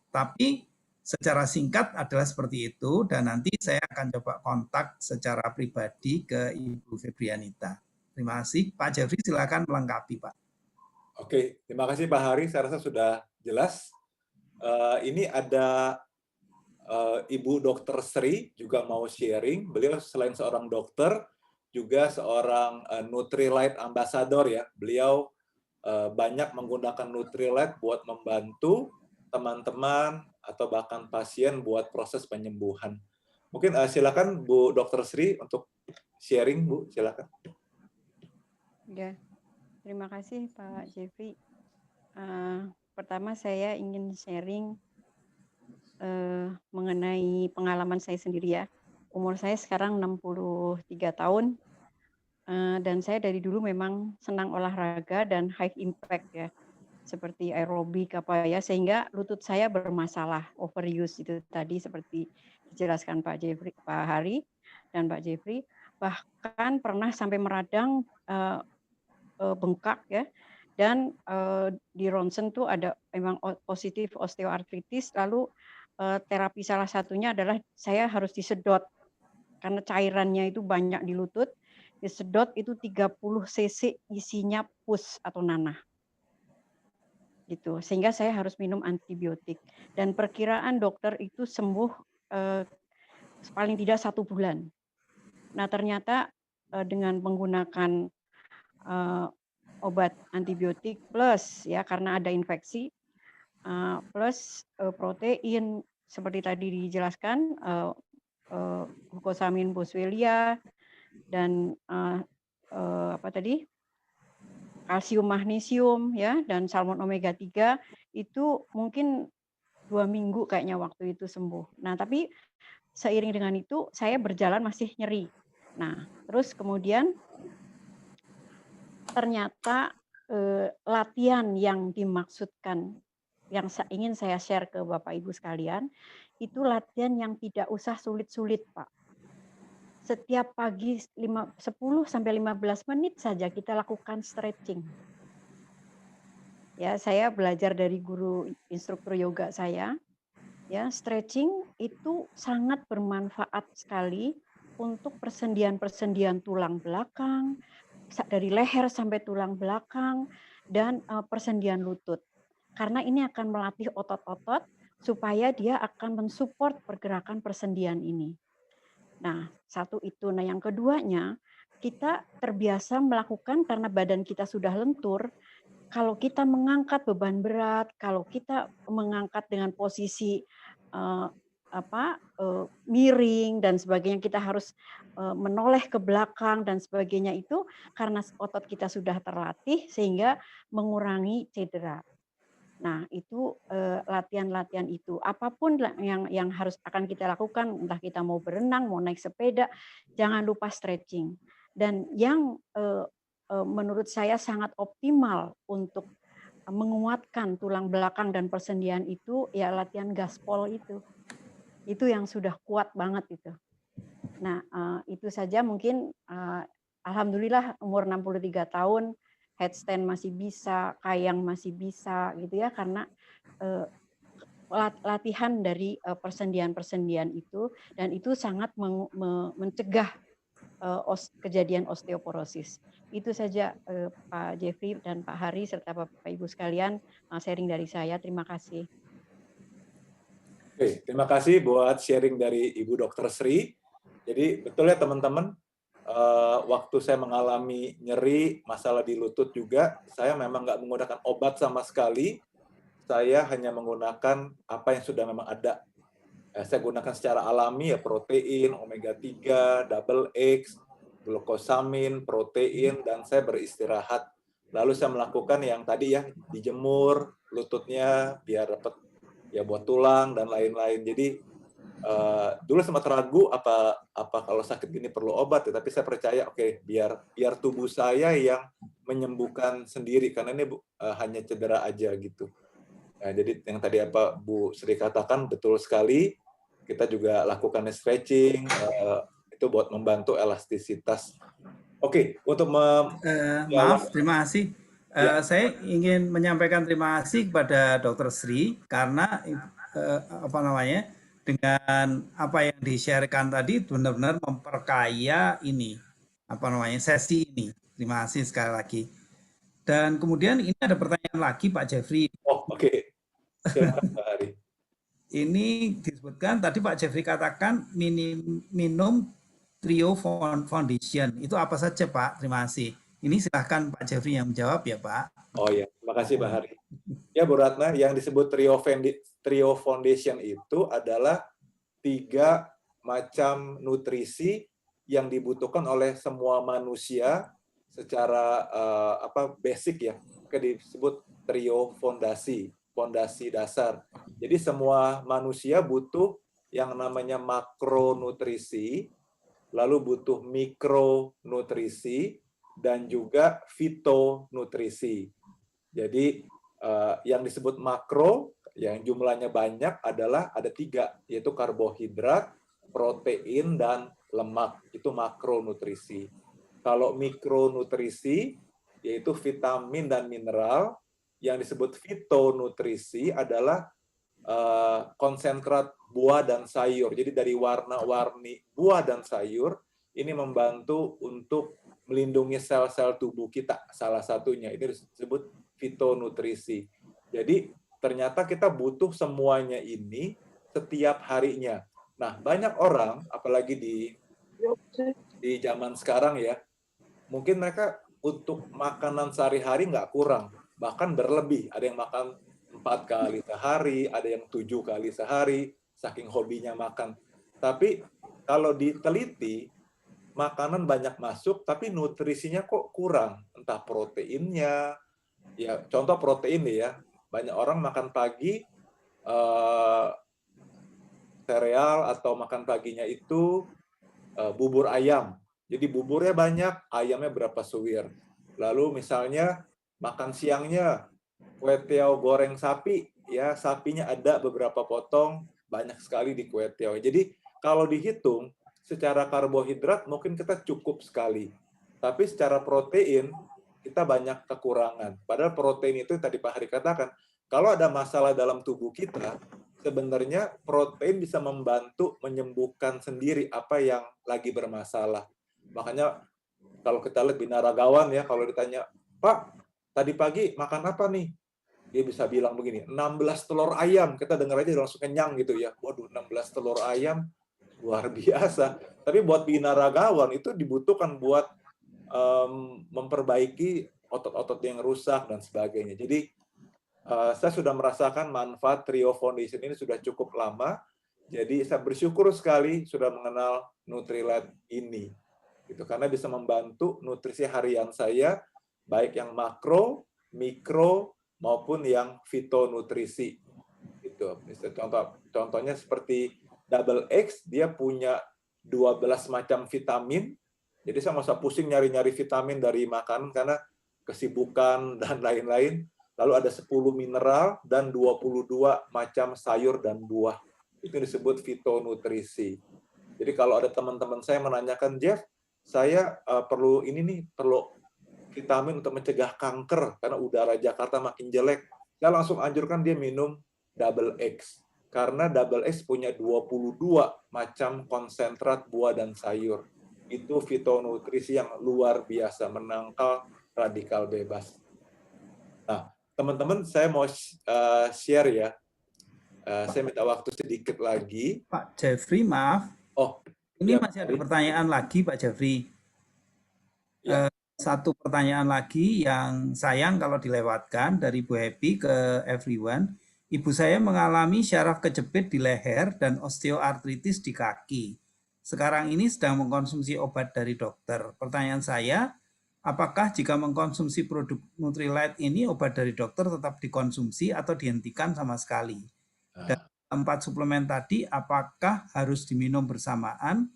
Tapi secara singkat adalah seperti itu dan nanti saya akan coba kontak secara pribadi ke Ibu Febrianita. Terima kasih. Pak Jeffrey silakan melengkapi Pak. Oke, terima kasih Pak Hari. Saya rasa sudah jelas. Ini ada Ibu Dr. Sri juga mau sharing. Beliau selain seorang dokter, juga seorang Nutrilite Ambassador ya. Beliau banyak menggunakan Nutrilite buat membantu teman-teman atau bahkan pasien buat proses penyembuhan. Mungkin silakan Bu Dr. Sri untuk sharing, Bu, silakan. Ya, terima kasih Pak Jeffrey. Pertama saya ingin sharing mengenai pengalaman saya sendiri ya. Umur saya sekarang 63 tahun dan saya dari dulu memang senang olahraga dan high impact ya, seperti aerobik apa ya, sehingga lutut saya bermasalah, overuse itu tadi seperti dijelaskan Pak Jeffrey, Pak Hari dan Pak Jeffrey. Bahkan pernah sampai meradang bengkak ya, dan di ronsen tuh ada memang positif osteoartritis. Lalu terapi salah satunya adalah saya harus disedot karena cairannya itu banyak di lutut. Disedot itu 30 cc isinya pus atau nanah gitu, sehingga saya harus minum antibiotik dan perkiraan dokter itu sembuh paling tidak 1 bulan. Nah ternyata dengan menggunakan obat antibiotik plus ya karena ada infeksi plus protein seperti tadi dijelaskan glucosamine boswellia dan apa tadi kalsium magnesium ya dan salmon omega 3 itu mungkin 2 minggu kayaknya waktu itu sembuh. Nah tapi seiring dengan itu saya berjalan masih nyeri. Nah terus kemudian ternyata latihan yang dimaksudkan, yang ingin saya share ke Bapak Ibu sekalian, itu latihan yang tidak usah sulit-sulit, Pak. Setiap pagi 10 sampai 15 menit saja kita lakukan stretching. Ya, saya belajar dari guru instruktur yoga saya. Ya, stretching itu sangat bermanfaat sekali untuk persendian-persendian tulang belakang, dari leher sampai tulang belakang, dan persendian lutut. Karena ini akan melatih otot-otot supaya dia akan mensupport pergerakan persendian ini. Nah, satu itu. Nah, yang keduanya, kita terbiasa melakukan karena badan kita sudah lentur. Kalau kita mengangkat beban berat, kalau kita mengangkat dengan posisi miring dan sebagainya, kita harus menoleh ke belakang dan sebagainya, itu karena otot kita sudah terlatih sehingga mengurangi cedera. Nah itu latihan-latihan itu apapun yang harus akan kita lakukan, entah kita mau berenang, mau naik sepeda, jangan lupa stretching. Dan yang menurut saya sangat optimal untuk menguatkan tulang belakang dan persendian itu ya latihan gaspol itu yang sudah kuat banget itu. Nah itu saja mungkin. Alhamdulillah umur 63 tahun headstand masih bisa, kayang masih bisa gitu ya, karena latihan dari persendian-persendian itu, dan itu sangat mencegah kejadian osteoporosis. Itu saja Pak Jeffrey dan Pak Hari serta Bapak Ibu sekalian sharing dari saya. Terima kasih. Oke, terima kasih buat sharing dari Ibu Dr. Sri. Jadi betul ya teman-teman, waktu saya mengalami nyeri, masalah di lutut juga, saya memang nggak menggunakan obat sama sekali. Saya hanya menggunakan apa yang sudah memang ada. Saya gunakan secara alami ya protein, omega 3, double X, glukosamin, protein, dan saya beristirahat. Lalu saya melakukan yang tadi ya, dijemur lututnya biar dapat ya buat tulang dan lain-lain. Jadi dulu sempat ragu apa kalau sakit gini perlu obat ya, tapi saya percaya oke, biar tubuh saya yang menyembuhkan sendiri karena ini hanya cedera aja gitu. Nah, jadi yang tadi apa Bu Sri katakan betul sekali. Kita juga lakukan stretching itu buat membantu elastisitas. Oke, untuk maaf, terima kasih. Saya ingin menyampaikan terima kasih kepada Dr. Sri karena dengan apa yang di-share-kan tadi benar-benar memperkaya ini sesi ini. Terima kasih sekali lagi. Dan kemudian ini ada pertanyaan lagi Pak Jeffrey. Oh, oke. Silakan Pak Hari. ini disebutkan tadi Pak Jeffrey katakan minum Trio Foundation. Itu apa saja Pak? Terima kasih. Ini silahkan Pak Jeffrey yang menjawab ya Pak. Oh ya, terima kasih Pak Hari. Ya Bu Ratna, yang disebut Trio Foundation itu adalah 3 macam nutrisi yang dibutuhkan oleh semua manusia secara basic ya. Disebut trio fondasi dasar. Jadi semua manusia butuh yang namanya makronutrisi, lalu butuh mikronutrisi, dan juga fitonutrisi. Jadi yang disebut makro, yang jumlahnya banyak adalah ada 3, yaitu karbohidrat, protein, dan lemak. Itu makronutrisi. Kalau mikronutrisi, yaitu vitamin dan mineral. Yang disebut fitonutrisi adalah konsentrat buah dan sayur. Jadi dari warna-warni buah dan sayur, ini membantu untuk melindungi sel-sel tubuh kita. Salah satunya, ini disebut fitonutrisi. Jadi ternyata kita butuh semuanya ini setiap harinya. Nah, banyak orang, apalagi di zaman sekarang ya, mungkin mereka untuk makanan sehari-hari nggak kurang, bahkan berlebih. Ada yang makan 4 kali sehari, ada yang 7 kali sehari, saking hobinya makan. Tapi kalau diteliti, makanan banyak masuk, tapi nutrisinya kok kurang. Entah proteinnya, ya contoh protein nih ya, banyak orang makan pagi, sereal atau makan paginya itu bubur ayam. Jadi buburnya banyak, ayamnya berapa suwir. Lalu misalnya makan siangnya kue tiaw goreng sapi, ya sapinya ada beberapa potong, banyak sekali di kue tiaw. Jadi kalau dihitung secara karbohidrat mungkin kita cukup sekali. Tapi secara protein kita banyak kekurangan. Padahal protein itu tadi Pak Hari katakan, kalau ada masalah dalam tubuh kita, sebenarnya protein bisa membantu menyembuhkan sendiri apa yang lagi bermasalah. Makanya kalau kita lihat binaragawan ya, kalau ditanya, Pak, tadi pagi makan apa nih? Dia bisa bilang begini, 16 telur ayam. Kita dengar aja langsung kenyang gitu ya. Waduh, 16 telur ayam, luar biasa. Tapi buat binaragawan itu dibutuhkan buat memperbaiki otot-otot yang rusak dan sebagainya. Jadi saya sudah merasakan manfaat Trio Foundation ini sudah cukup lama. Jadi saya bersyukur sekali sudah mengenal Nutrilite ini. Gitu, karena bisa membantu nutrisi harian saya, baik yang makro, mikro, maupun yang fitonutrisi. Gitu. Contohnya seperti Double X, dia punya 12 macam vitamin, jadi saya nggak usah pusing nyari-nyari vitamin dari makanan, karena kesibukan dan lain-lain. Lalu ada 10 mineral dan 22 macam sayur dan buah. Itu disebut fitonutrisi. Jadi kalau ada teman-teman saya menanyakan, Jeff, saya perlu vitamin untuk mencegah kanker karena udara Jakarta makin jelek. Saya langsung anjurkan dia minum Double X. Karena Double X punya 22 macam konsentrat buah dan sayur. Itu fitonutrisi yang luar biasa, menangkal radikal bebas. Nah, teman-teman, saya mau share ya. Saya minta waktu sedikit lagi. Pak Jeffrey, maaf. Oh, ini ya, masih ada pertanyaan lagi, Pak Jeffrey. Ya. Satu pertanyaan lagi yang sayang kalau dilewatkan dari Bu Happy ke everyone. Ibu saya mengalami syaraf kejepit di leher dan osteoartritis di kaki. Sekarang ini sedang mengkonsumsi obat dari dokter. Pertanyaan saya, apakah jika mengkonsumsi produk Nutrilite ini obat dari dokter tetap dikonsumsi atau dihentikan sama sekali? Dan 4 suplemen tadi apakah harus diminum bersamaan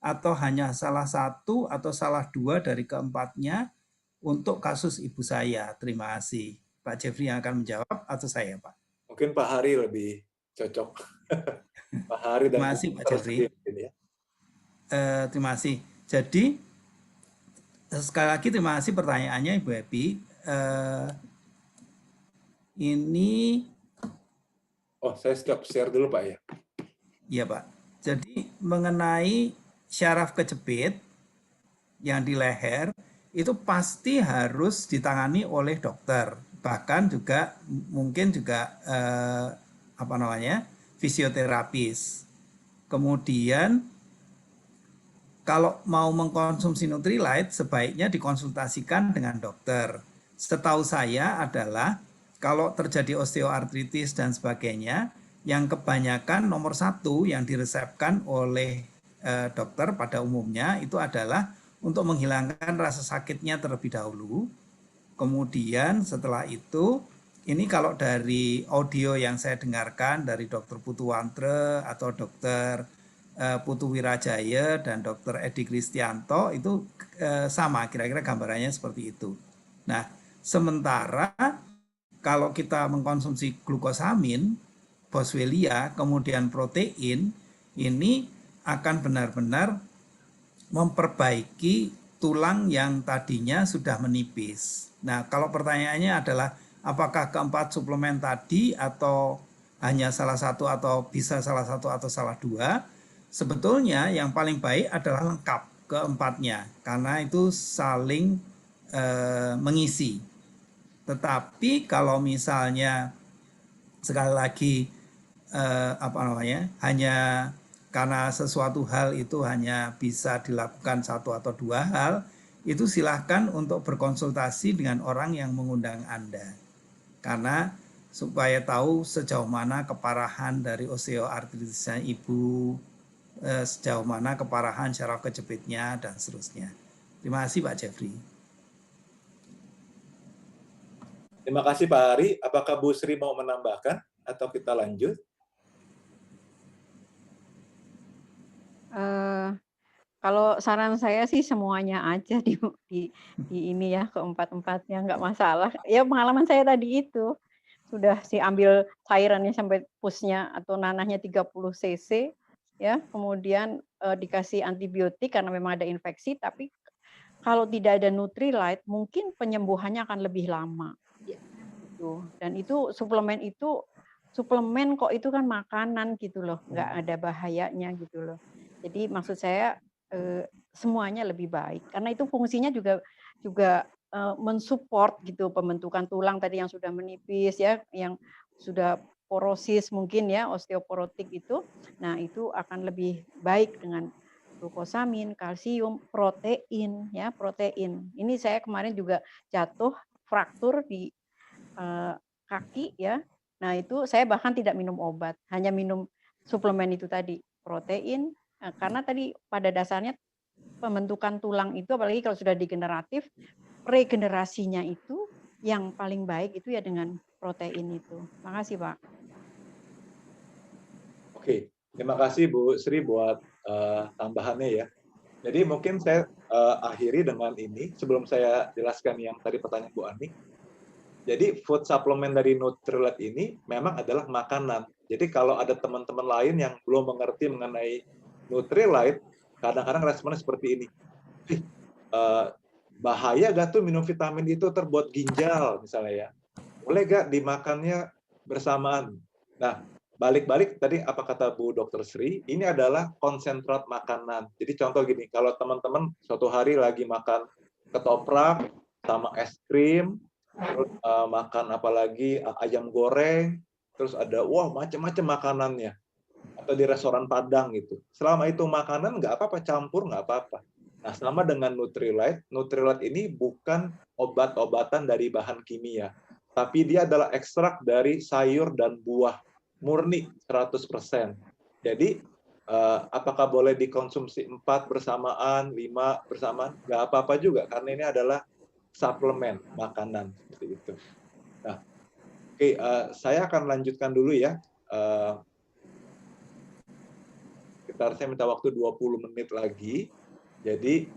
atau hanya salah satu atau salah 2 dari keempatnya untuk kasus ibu saya? Terima kasih. Pak Jeffrey yang akan menjawab atau saya, Pak? Mungkin Pak Hari lebih cocok. Pak Hari dan terima kasih, Pak Jeffrey. Ya. Terima kasih. Jadi sekali lagi terima kasih pertanyaannya Ibu Happy. Ini saya stop share dulu Pak ya. Iya Pak. Jadi mengenai syaraf kejepit yang di leher itu pasti harus ditangani oleh dokter. Bahkan juga mungkin juga fisioterapis. Kemudian kalau mau mengkonsumsi Nutrilite sebaiknya dikonsultasikan dengan dokter. Setahu saya adalah kalau terjadi osteoartritis dan sebagainya, yang kebanyakan nomor 1 yang diresepkan oleh dokter pada umumnya itu adalah untuk menghilangkan rasa sakitnya terlebih dahulu. Kemudian setelah itu, ini kalau dari audio yang saya dengarkan dari Dr. Putu Wantre atau Dr. Putu Wirajaya dan Dr. Edi Kristianto itu sama, kira-kira gambarannya seperti itu. Nah, sementara kalau kita mengkonsumsi glukosamin, boswellia, kemudian protein, ini akan benar-benar memperbaiki tulang yang tadinya sudah menipis. Nah, kalau pertanyaannya adalah apakah keempat suplemen tadi atau hanya salah satu atau bisa salah satu atau salah dua, sebetulnya yang paling baik adalah lengkap keempatnya karena itu saling mengisi. Tetapi kalau misalnya sekali lagi hanya karena sesuatu hal itu hanya bisa dilakukan satu atau dua hal, itu silahkan untuk berkonsultasi dengan orang yang mengundang Anda. Karena supaya tahu sejauh mana keparahan dari osteoartritisnya ibu, sejauh mana keparahan syaraf kejepitnya, dan seterusnya. Terima kasih Pak Jeffrey. Terima kasih Pak Ari. Apakah Bu Sri mau menambahkan atau kita lanjut? Kalau saran saya sih semuanya aja di ini ya, keempat-empatnya nggak masalah. Ya pengalaman saya tadi itu, sudah ambil cairannya sampai pusnya atau nanahnya 30 cc, ya, kemudian dikasih antibiotik karena memang ada infeksi, tapi kalau tidak ada Nutrilite mungkin penyembuhannya akan lebih lama. Gitu. Dan itu suplemen kok itu kan makanan gitu loh, nggak ada bahayanya gitu loh. Jadi maksud saya semuanya lebih baik karena itu fungsinya juga mensupport gitu pembentukan tulang tadi yang sudah menipis ya, yang sudah porosis mungkin ya, osteoporotik itu. Nah, itu akan lebih baik dengan glukosamin, kalsium, protein ya, protein. Ini saya kemarin juga jatuh fraktur di kaki ya. Nah, itu saya bahkan tidak minum obat, hanya minum suplemen itu tadi, protein, karena tadi pada dasarnya pembentukan tulang itu apalagi kalau sudah degeneratif, regenerasinya itu yang paling baik itu ya dengan protein itu. Makasih, Pak. Oke, terima kasih Bu Sri buat tambahannya ya. Jadi mungkin saya akhiri dengan ini sebelum saya jelaskan yang tadi pertanyaan Bu Ani. Jadi food supplement dari Nutrilite ini memang adalah makanan. Jadi kalau ada teman-teman lain yang belum mengerti mengenai Nutrilite, kadang-kadang responnya seperti ini. Bahaya gak tuh minum vitamin itu terbuat ginjal misalnya ya? Boleh gak dimakannya bersamaan? Nah, balik-balik tadi apa kata Bu Dr. Sri, ini adalah konsentrat makanan. Jadi contoh gini, kalau teman-teman suatu hari lagi makan ketoprak sama es krim, terus makan apalagi ayam goreng, terus ada macam-macam makanannya, atau di restoran Padang gitu. Selama itu makanan nggak apa-apa, campur nggak apa-apa. Nah, sama dengan Nutrilite, Nutrilite ini bukan obat-obatan dari bahan kimia, tapi dia adalah ekstrak dari sayur dan buah murni 100%. Jadi apakah boleh dikonsumsi 4 bersamaan, 5 bersamaan? Nggak apa-apa juga, karena ini adalah suplemen makanan seperti itu. Nah, oke, saya akan lanjutkan dulu ya. Saya minta waktu 20 menit lagi. Jadi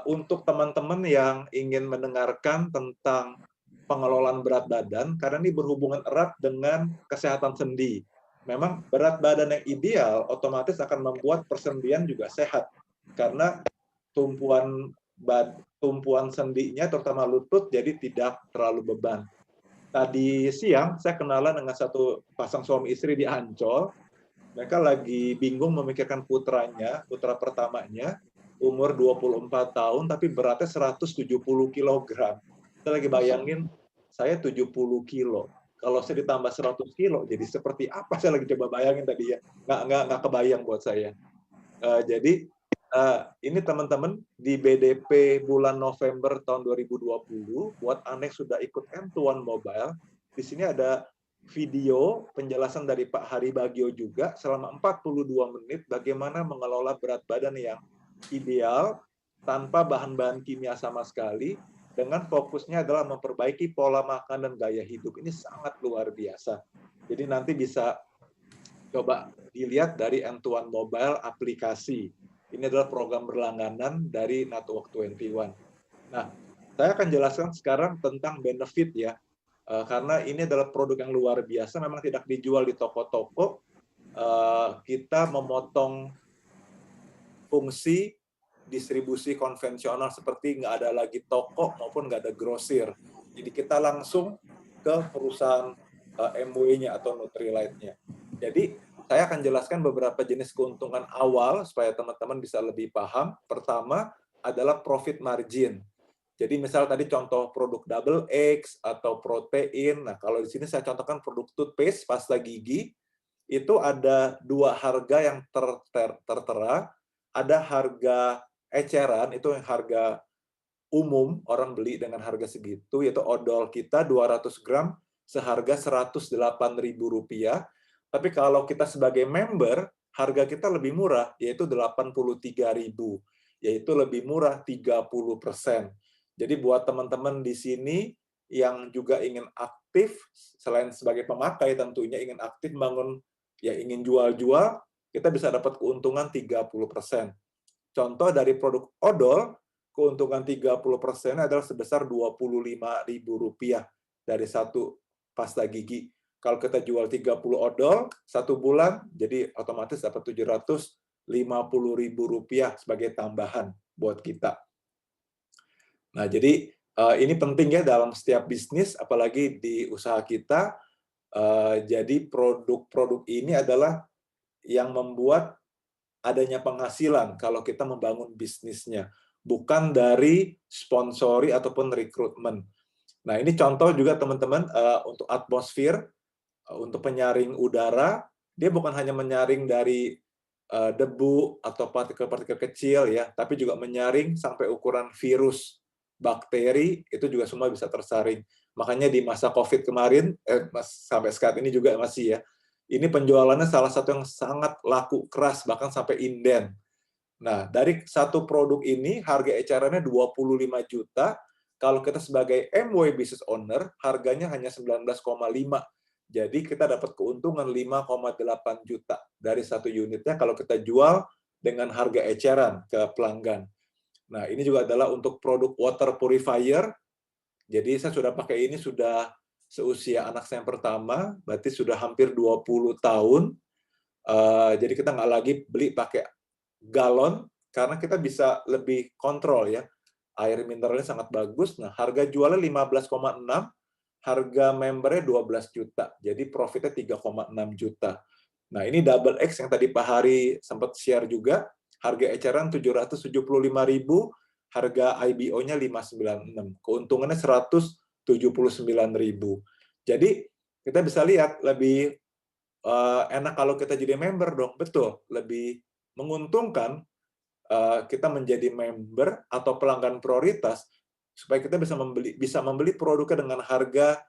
untuk teman-teman yang ingin mendengarkan tentang pengelolaan berat badan, karena ini berhubungan erat dengan kesehatan sendi. Memang berat badan yang ideal otomatis akan membuat persendian juga sehat, karena tumpuan sendinya terutama lutut jadi tidak terlalu beban. Tadi siang saya kenalan dengan satu pasang suami istri di Ancol. Mereka lagi bingung memikirkan putranya, putra pertamanya, umur 24 tahun tapi beratnya 170 kg. Kita lagi bayangin saya 70 kilo. kalau saya ditambah 100 kilo, jadi seperti apa? Saya lagi coba bayangin tadi ya. Nggak kebayang buat saya. Jadi ini teman-teman di BDP bulan November tahun 2020, buat Anda yang sudah ikut M2 Mobile, di sini ada video penjelasan dari Pak Hari Bagio juga selama 42 menit bagaimana mengelola berat badan yang ideal tanpa bahan-bahan kimia sama sekali, dengan fokusnya adalah memperbaiki pola makan dan gaya hidup. Ini sangat luar biasa. Jadi nanti bisa coba dilihat dari M2 Mobile aplikasi. Ini adalah program berlangganan dari Network 21. Nah, saya akan jelaskan sekarang tentang benefit ya. Karena ini adalah produk yang luar biasa, memang tidak dijual di toko-toko. Kita memotong fungsi distribusi konvensional seperti nggak ada lagi toko maupun nggak ada grosir. Jadi kita langsung ke perusahaan MW-nya atau Nutrilite-nya. Jadi saya akan jelaskan beberapa jenis keuntungan awal supaya teman-teman bisa lebih paham. Pertama adalah profit margin. Jadi misal tadi contoh produk double X atau protein. Nah, kalau di sini saya contohkan produk toothpaste, pasta gigi, itu ada dua harga yang tertera. Ada harga eceran, itu yang harga umum, orang beli dengan harga segitu, yaitu odol kita 200 gram seharga Rp108.000. Tapi kalau kita sebagai member, harga kita lebih murah, yaitu Rp83.000, yaitu lebih murah 30%. Jadi buat teman-teman di sini yang juga ingin aktif, selain sebagai pemakai tentunya ingin aktif bangun, ya ingin jual-jual, kita bisa dapat keuntungan 30%. Contoh dari produk odol, keuntungan 30% adalah sebesar Rp25.000 dari satu pasta gigi. Kalau kita jual 30 odol, 1 bulan, jadi otomatis dapat Rp750.000 sebagai tambahan buat kita. Nah, jadi ini penting ya dalam setiap bisnis, apalagi di usaha kita. Jadi produk-produk ini adalah yang membuat adanya penghasilan kalau kita membangun bisnisnya, bukan dari sponsori ataupun rekrutmen. Nah, ini contoh juga teman-teman untuk atmosfer, untuk penyaring udara, dia bukan hanya menyaring dari debu atau partikel-partikel kecil ya, tapi juga menyaring sampai ukuran virus, bakteri, itu juga semua bisa tersaring. Makanya di masa COVID kemarin, sampai saat ini juga masih ya, ini penjualannya salah satu yang sangat laku keras, bahkan sampai inden. Nah, dari satu produk ini, harga ecerannya 25 juta, kalau kita sebagai MW Business Owner, harganya hanya 19,5. Jadi kita dapat keuntungan 5,8 juta dari satu unitnya kalau kita jual dengan harga eceran ke pelanggan. Nah, ini juga adalah untuk produk water purifier. Jadi saya sudah pakai ini sudah seusia anak saya yang pertama, berarti sudah hampir 20 tahun. Jadi kita nggak lagi beli pakai galon, karena kita bisa lebih kontrol ya. Air mineralnya sangat bagus. Nah, harga jualnya 15,6, harga membernya 12 juta. Jadi profitnya 3,6 juta. Nah, ini double X yang tadi Pak Hari sempat share juga. Harga eceran 775.000, harga IBO-nya 596. Keuntungannya 179.000. Jadi kita bisa lihat lebih enak kalau kita jadi member dong. Betul, lebih menguntungkan kita menjadi member atau pelanggan prioritas supaya kita bisa membeli produknya dengan harga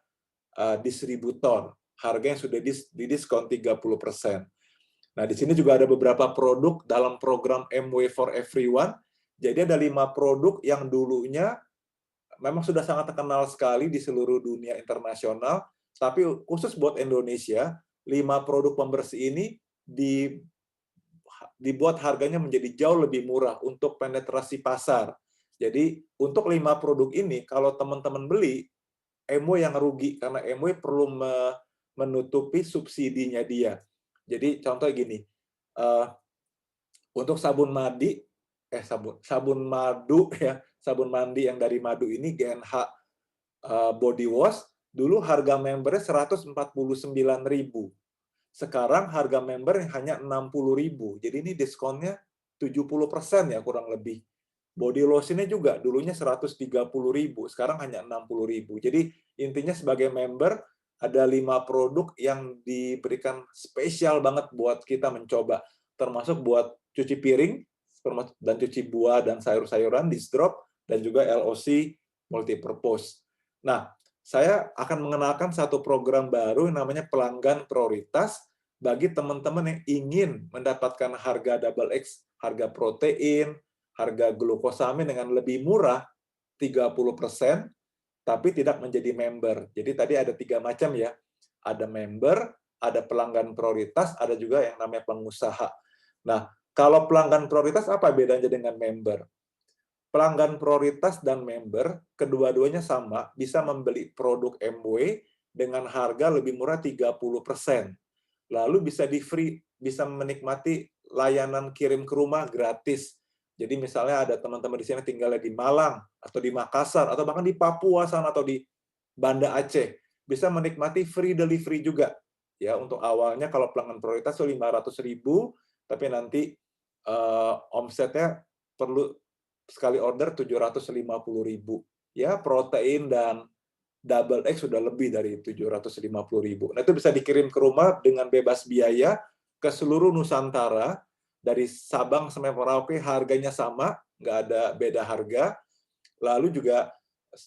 distributor, harga yang sudah didiskon 30%. Nah, di sini juga ada beberapa produk dalam program MW for Everyone. Jadi ada 5 produk yang dulunya memang sudah sangat terkenal sekali di seluruh dunia internasional, tapi khusus buat Indonesia, 5 produk pembersih ini dibuat harganya menjadi jauh lebih murah untuk penetrasi pasar. Jadi untuk 5 produk ini, kalau teman-teman beli, MW yang rugi, karena MW perlu menutupi subsidinya dia. Jadi contoh gini, untuk sabun mandi, sabun madu ya, sabun mandi yang dari madu ini GNH body wash, dulu harga membernya 149.000. Sekarang harga member hanya 60.000. Jadi ini diskonnya 70% ya kurang lebih. Body lotion-nya juga dulunya 130.000, sekarang hanya 60.000. Jadi intinya sebagai member ada 5 produk yang diberikan spesial banget buat kita mencoba, termasuk buat cuci piring, dan cuci buah dan sayur-sayuran, dish drop, dan juga LOC multipurpose. Nah, saya akan mengenalkan satu program baru yang namanya pelanggan prioritas bagi teman-teman yang ingin mendapatkan harga double X, harga protein, harga glukosamin dengan lebih murah 30%, tapi tidak menjadi member. Jadi tadi ada 3 macam ya. Ada member, ada pelanggan prioritas, ada juga yang namanya pengusaha. Nah, kalau pelanggan prioritas apa bedanya dengan member? Pelanggan prioritas dan member, kedua-duanya sama, bisa membeli produk MW dengan harga lebih murah 30%. Lalu bisa menikmati layanan kirim ke rumah gratis. Jadi misalnya ada teman-teman di sini tinggalnya di Malang, atau di Makassar, atau bahkan di Papua sana, atau di Banda Aceh, bisa menikmati free delivery juga. Ya, untuk awalnya kalau pelanggan prioritas 500.000, tapi nanti omsetnya perlu sekali order 750.000. Ya, protein dan double X sudah lebih dari 750.000. Nah, itu bisa dikirim ke rumah dengan bebas biaya ke seluruh Nusantara, dari Sabang sampai Merauke, harganya sama, nggak ada beda harga. Lalu juga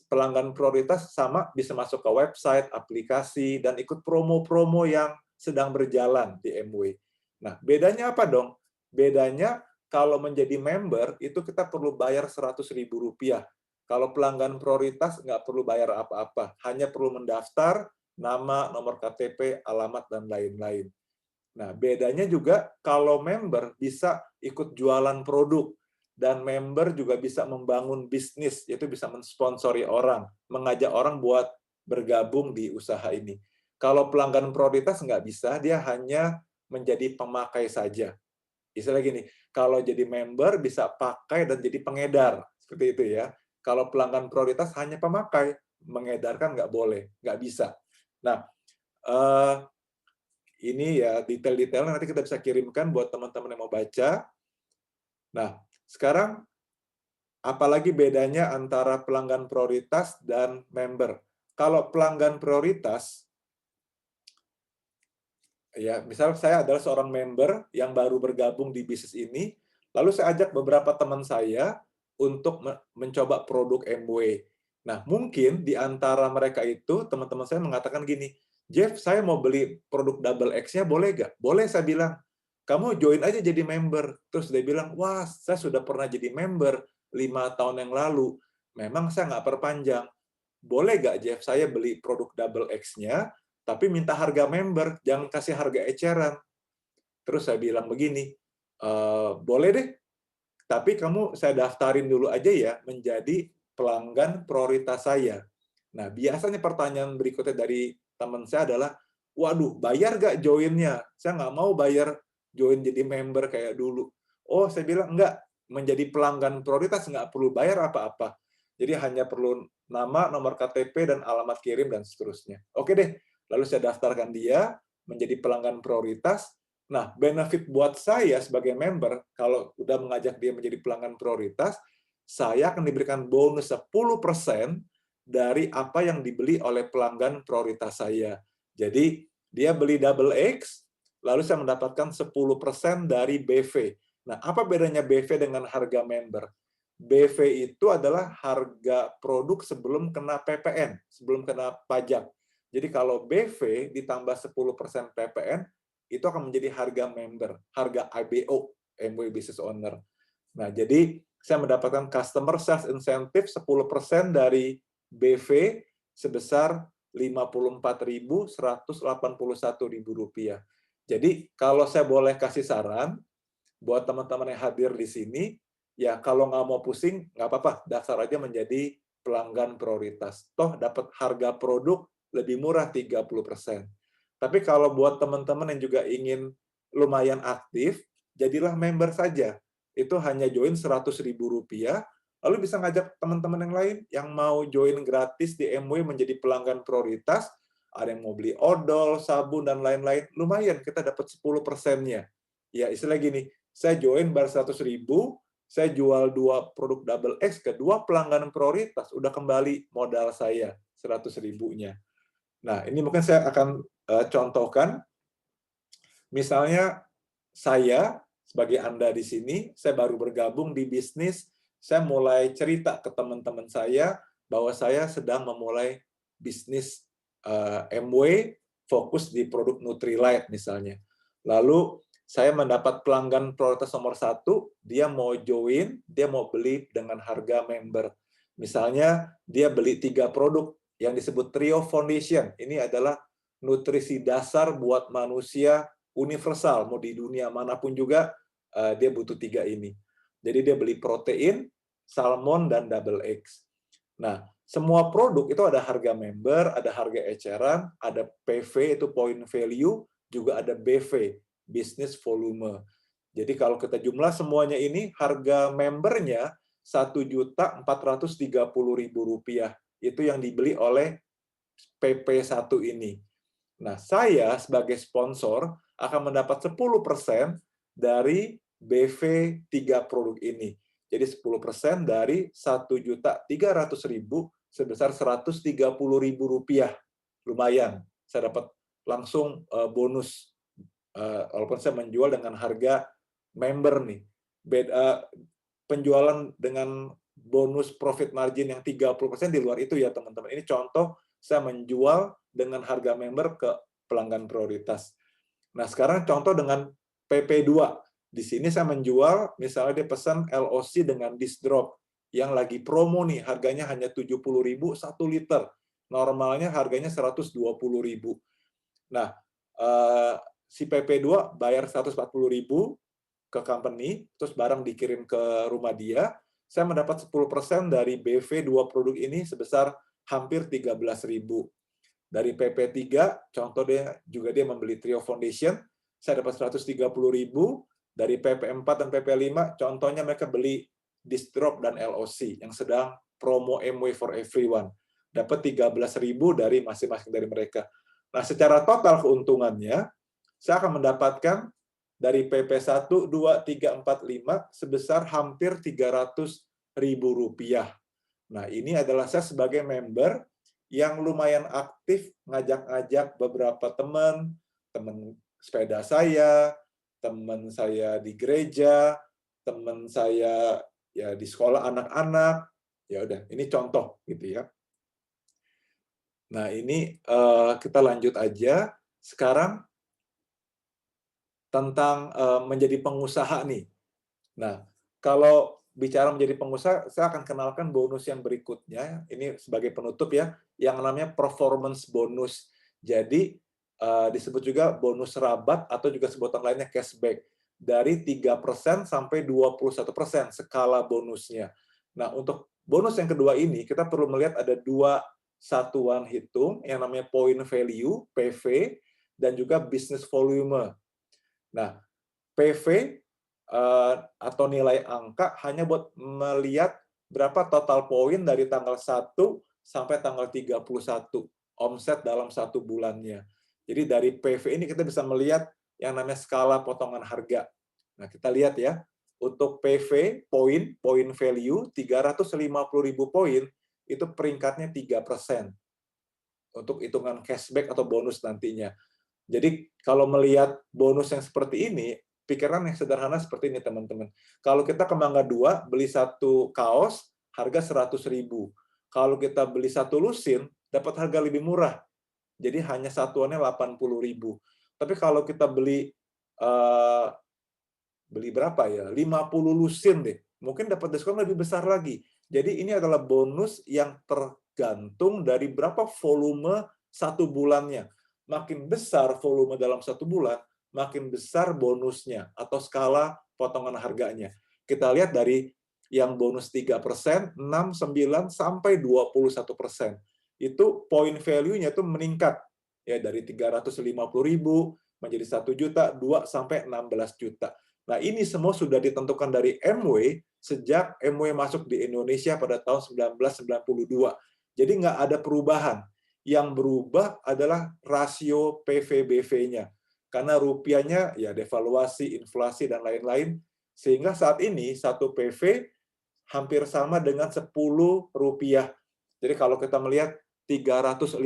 pelanggan prioritas sama, bisa masuk ke website, aplikasi, dan ikut promo-promo yang sedang berjalan di MW. Nah, bedanya apa dong? Bedanya kalau menjadi member, itu kita perlu bayar Rp100.000. Kalau pelanggan prioritas nggak perlu bayar apa-apa, hanya perlu mendaftar, nama, nomor KTP, alamat, dan lain-lain. Nah, bedanya juga kalau member bisa ikut jualan produk, dan member juga bisa membangun bisnis, yaitu bisa mensponsori orang, mengajak orang buat bergabung di usaha ini. Kalau pelanggan prioritas nggak bisa, dia hanya menjadi pemakai saja. Istilah gini, kalau jadi member bisa pakai dan jadi pengedar, seperti itu ya. Kalau pelanggan prioritas hanya pemakai, mengedarkan nggak boleh, nggak bisa. Nah, ini ya detail-detailnya nanti kita bisa kirimkan buat teman-teman yang mau baca. Nah, sekarang apalagi bedanya antara pelanggan prioritas dan member? Kalau pelanggan prioritas, ya misal saya adalah seorang member yang baru bergabung di bisnis ini, lalu saya ajak beberapa teman saya untuk mencoba produk MW. Nah, mungkin di antara mereka itu, teman-teman saya mengatakan gini, Jeff, saya mau beli produk double X-nya, boleh nggak? Boleh, saya bilang. Kamu join aja jadi member. Terus dia bilang, wah, saya sudah pernah jadi member 5 tahun yang lalu. Memang saya nggak perpanjang. Boleh nggak, Jeff, saya beli produk double X-nya, tapi minta harga member, jangan kasih harga eceran. Terus saya bilang begini, boleh deh, tapi saya daftarin dulu aja ya menjadi pelanggan prioritas saya. Nah, biasanya pertanyaan berikutnya dari teman saya adalah, waduh, bayar nggak joinnya? Saya nggak mau bayar join jadi member kayak dulu. Oh, saya bilang, enggak, menjadi pelanggan prioritas nggak perlu bayar apa-apa. Jadi hanya perlu nama, nomor KTP, dan alamat kirim, dan seterusnya. Oke deh, lalu saya daftarkan dia menjadi pelanggan prioritas. Nah, benefit buat saya sebagai member, kalau udah mengajak dia menjadi pelanggan prioritas, saya akan diberikan bonus 10% dari apa yang dibeli oleh pelanggan prioritas saya. Jadi, dia beli double X, lalu saya mendapatkan 10% dari BV. Nah, apa bedanya BV dengan harga member? BV itu adalah harga produk sebelum kena PPN, sebelum kena pajak. Jadi kalau BV ditambah 10% PPN, itu akan menjadi harga member, harga IBO, MW Business Owner. Nah, jadi saya mendapatkan customer sales incentive 10% dari BV sebesar Rp54.181.000. Jadi, kalau saya boleh kasih saran, buat teman-teman yang hadir di sini, ya kalau nggak mau pusing, nggak apa-apa, daftar aja menjadi pelanggan prioritas. Toh dapat harga produk lebih murah 30%. Tapi kalau buat teman-teman yang juga ingin lumayan aktif, jadilah member saja. Itu hanya join Rp100.000, lalu bisa ngajak teman-teman yang lain yang mau join gratis di MW menjadi pelanggan prioritas, ada yang mau beli odol, sabun, dan lain-lain, lumayan kita dapat 10%-nya. Ya, istilah gini, saya join bar 100.000, saya jual 2 produk double X ke 2 pelanggan prioritas, udah kembali modal saya 100.000-nya. Nah, ini mungkin saya akan contohkan. Misalnya saya sebagai Anda di sini, saya baru bergabung di bisnis, saya mulai cerita ke teman-teman saya bahwa saya sedang memulai bisnis MW fokus di produk Nutrilite misalnya. Lalu saya mendapat pelanggan prioritas nomor 1, dia mau join, dia mau beli dengan harga member. Misalnya dia beli 3 produk yang disebut Trio Foundation. Ini adalah nutrisi dasar buat manusia universal, mau di dunia manapun juga dia butuh 3 ini. Jadi dia beli protein, salmon, dan double eggs. Nah, semua produk itu ada harga member, ada harga eceran, ada PV itu point value, juga ada BV, business volume. Jadi kalau kita jumlah semuanya ini, harga membernya Rp1.430.000. Itu yang dibeli oleh PP1 ini. Nah, saya sebagai sponsor akan mendapat 10% dari BV 3 produk ini. Jadi 10% dari Rp1.300.000 sebesar Rp130.000. Lumayan, saya dapat langsung bonus. Walaupun saya menjual dengan harga member nih. Penjualan dengan bonus profit margin yang 30% di luar itu ya teman-teman. Ini contoh saya menjual dengan harga member ke pelanggan prioritas. Nah, sekarang contoh dengan PP2. Di sini saya menjual, misalnya dia pesan LOC dengan disc drop, yang lagi promo nih, harganya hanya 70.000 1 liter. Normalnya harganya 120.000. Nah, si PP2 bayar 140.000 ke company, terus barang dikirim ke rumah dia, saya mendapat 10% dari BV 2 produk ini sebesar hampir 13.000. Dari PP3, contoh dia membeli Trio Foundation, saya dapat 130.000. Dari PP4 dan PP5, contohnya mereka beli disc drop dan LOC yang sedang promo MW for everyone. Dapat 13.000 dari masing-masing dari mereka. Nah, secara total keuntungannya, saya akan mendapatkan dari PP1, 2, 3, 4, 5 sebesar hampir Rp300.000. Nah, ini adalah saya sebagai member yang lumayan aktif ngajak-ngajak beberapa teman sepeda saya, teman saya di gereja, teman saya ya di sekolah anak-anak. Ya udah, ini contoh gitu ya. Nah, ini kita lanjut aja. Sekarang tentang menjadi pengusaha nih. Nah, kalau bicara menjadi pengusaha, saya akan kenalkan bonus yang berikutnya. Ini sebagai penutup ya, yang namanya performance bonus. Jadi disebut juga bonus rabat atau juga sebutan lainnya cashback. Dari 3% sampai 21% skala bonusnya. Nah, untuk bonus yang kedua ini, kita perlu melihat ada 2 satuan hitung, yang namanya point value, PV, dan juga business volume. Nah, PV atau nilai angka hanya buat melihat berapa total poin dari tanggal 1 sampai tanggal 31 omset dalam 1 bulannya. Jadi dari PV ini kita bisa melihat yang namanya skala potongan harga. Nah, kita lihat ya, untuk PV, point value, 350.000 poin, itu peringkatnya 3% untuk hitungan cashback atau bonus nantinya. Jadi kalau melihat bonus yang seperti ini, pikiran yang sederhana seperti ini teman-teman. Kalau kita ke Mangga 2 beli 1 kaos harga 100.000. Kalau kita beli 1 lusin dapat harga lebih murah. Jadi hanya satuannya 80.000. Tapi kalau kita beli berapa ya? 50 lusin deh. Mungkin dapat diskon lebih besar lagi. Jadi ini adalah bonus yang tergantung dari berapa volume 1 bulannya. Makin besar volume dalam 1 bulan, makin besar bonusnya atau skala potongan harganya. Kita lihat dari yang bonus 3%, 6, 9, sampai 21%. Itu point value-nya itu meningkat ya dari 350.000 menjadi 1 juta, 2 sampai 16 juta. Nah, ini semua sudah ditentukan dari MW sejak MW masuk di Indonesia pada tahun 1992. Jadi nggak ada perubahan. Yang berubah adalah rasio PV-BV-nya. Karena rupiahnya ya devaluasi, inflasi, dan lain-lain. Sehingga saat ini satu PV hampir sama dengan Rp10. Jadi kalau kita melihat 350.000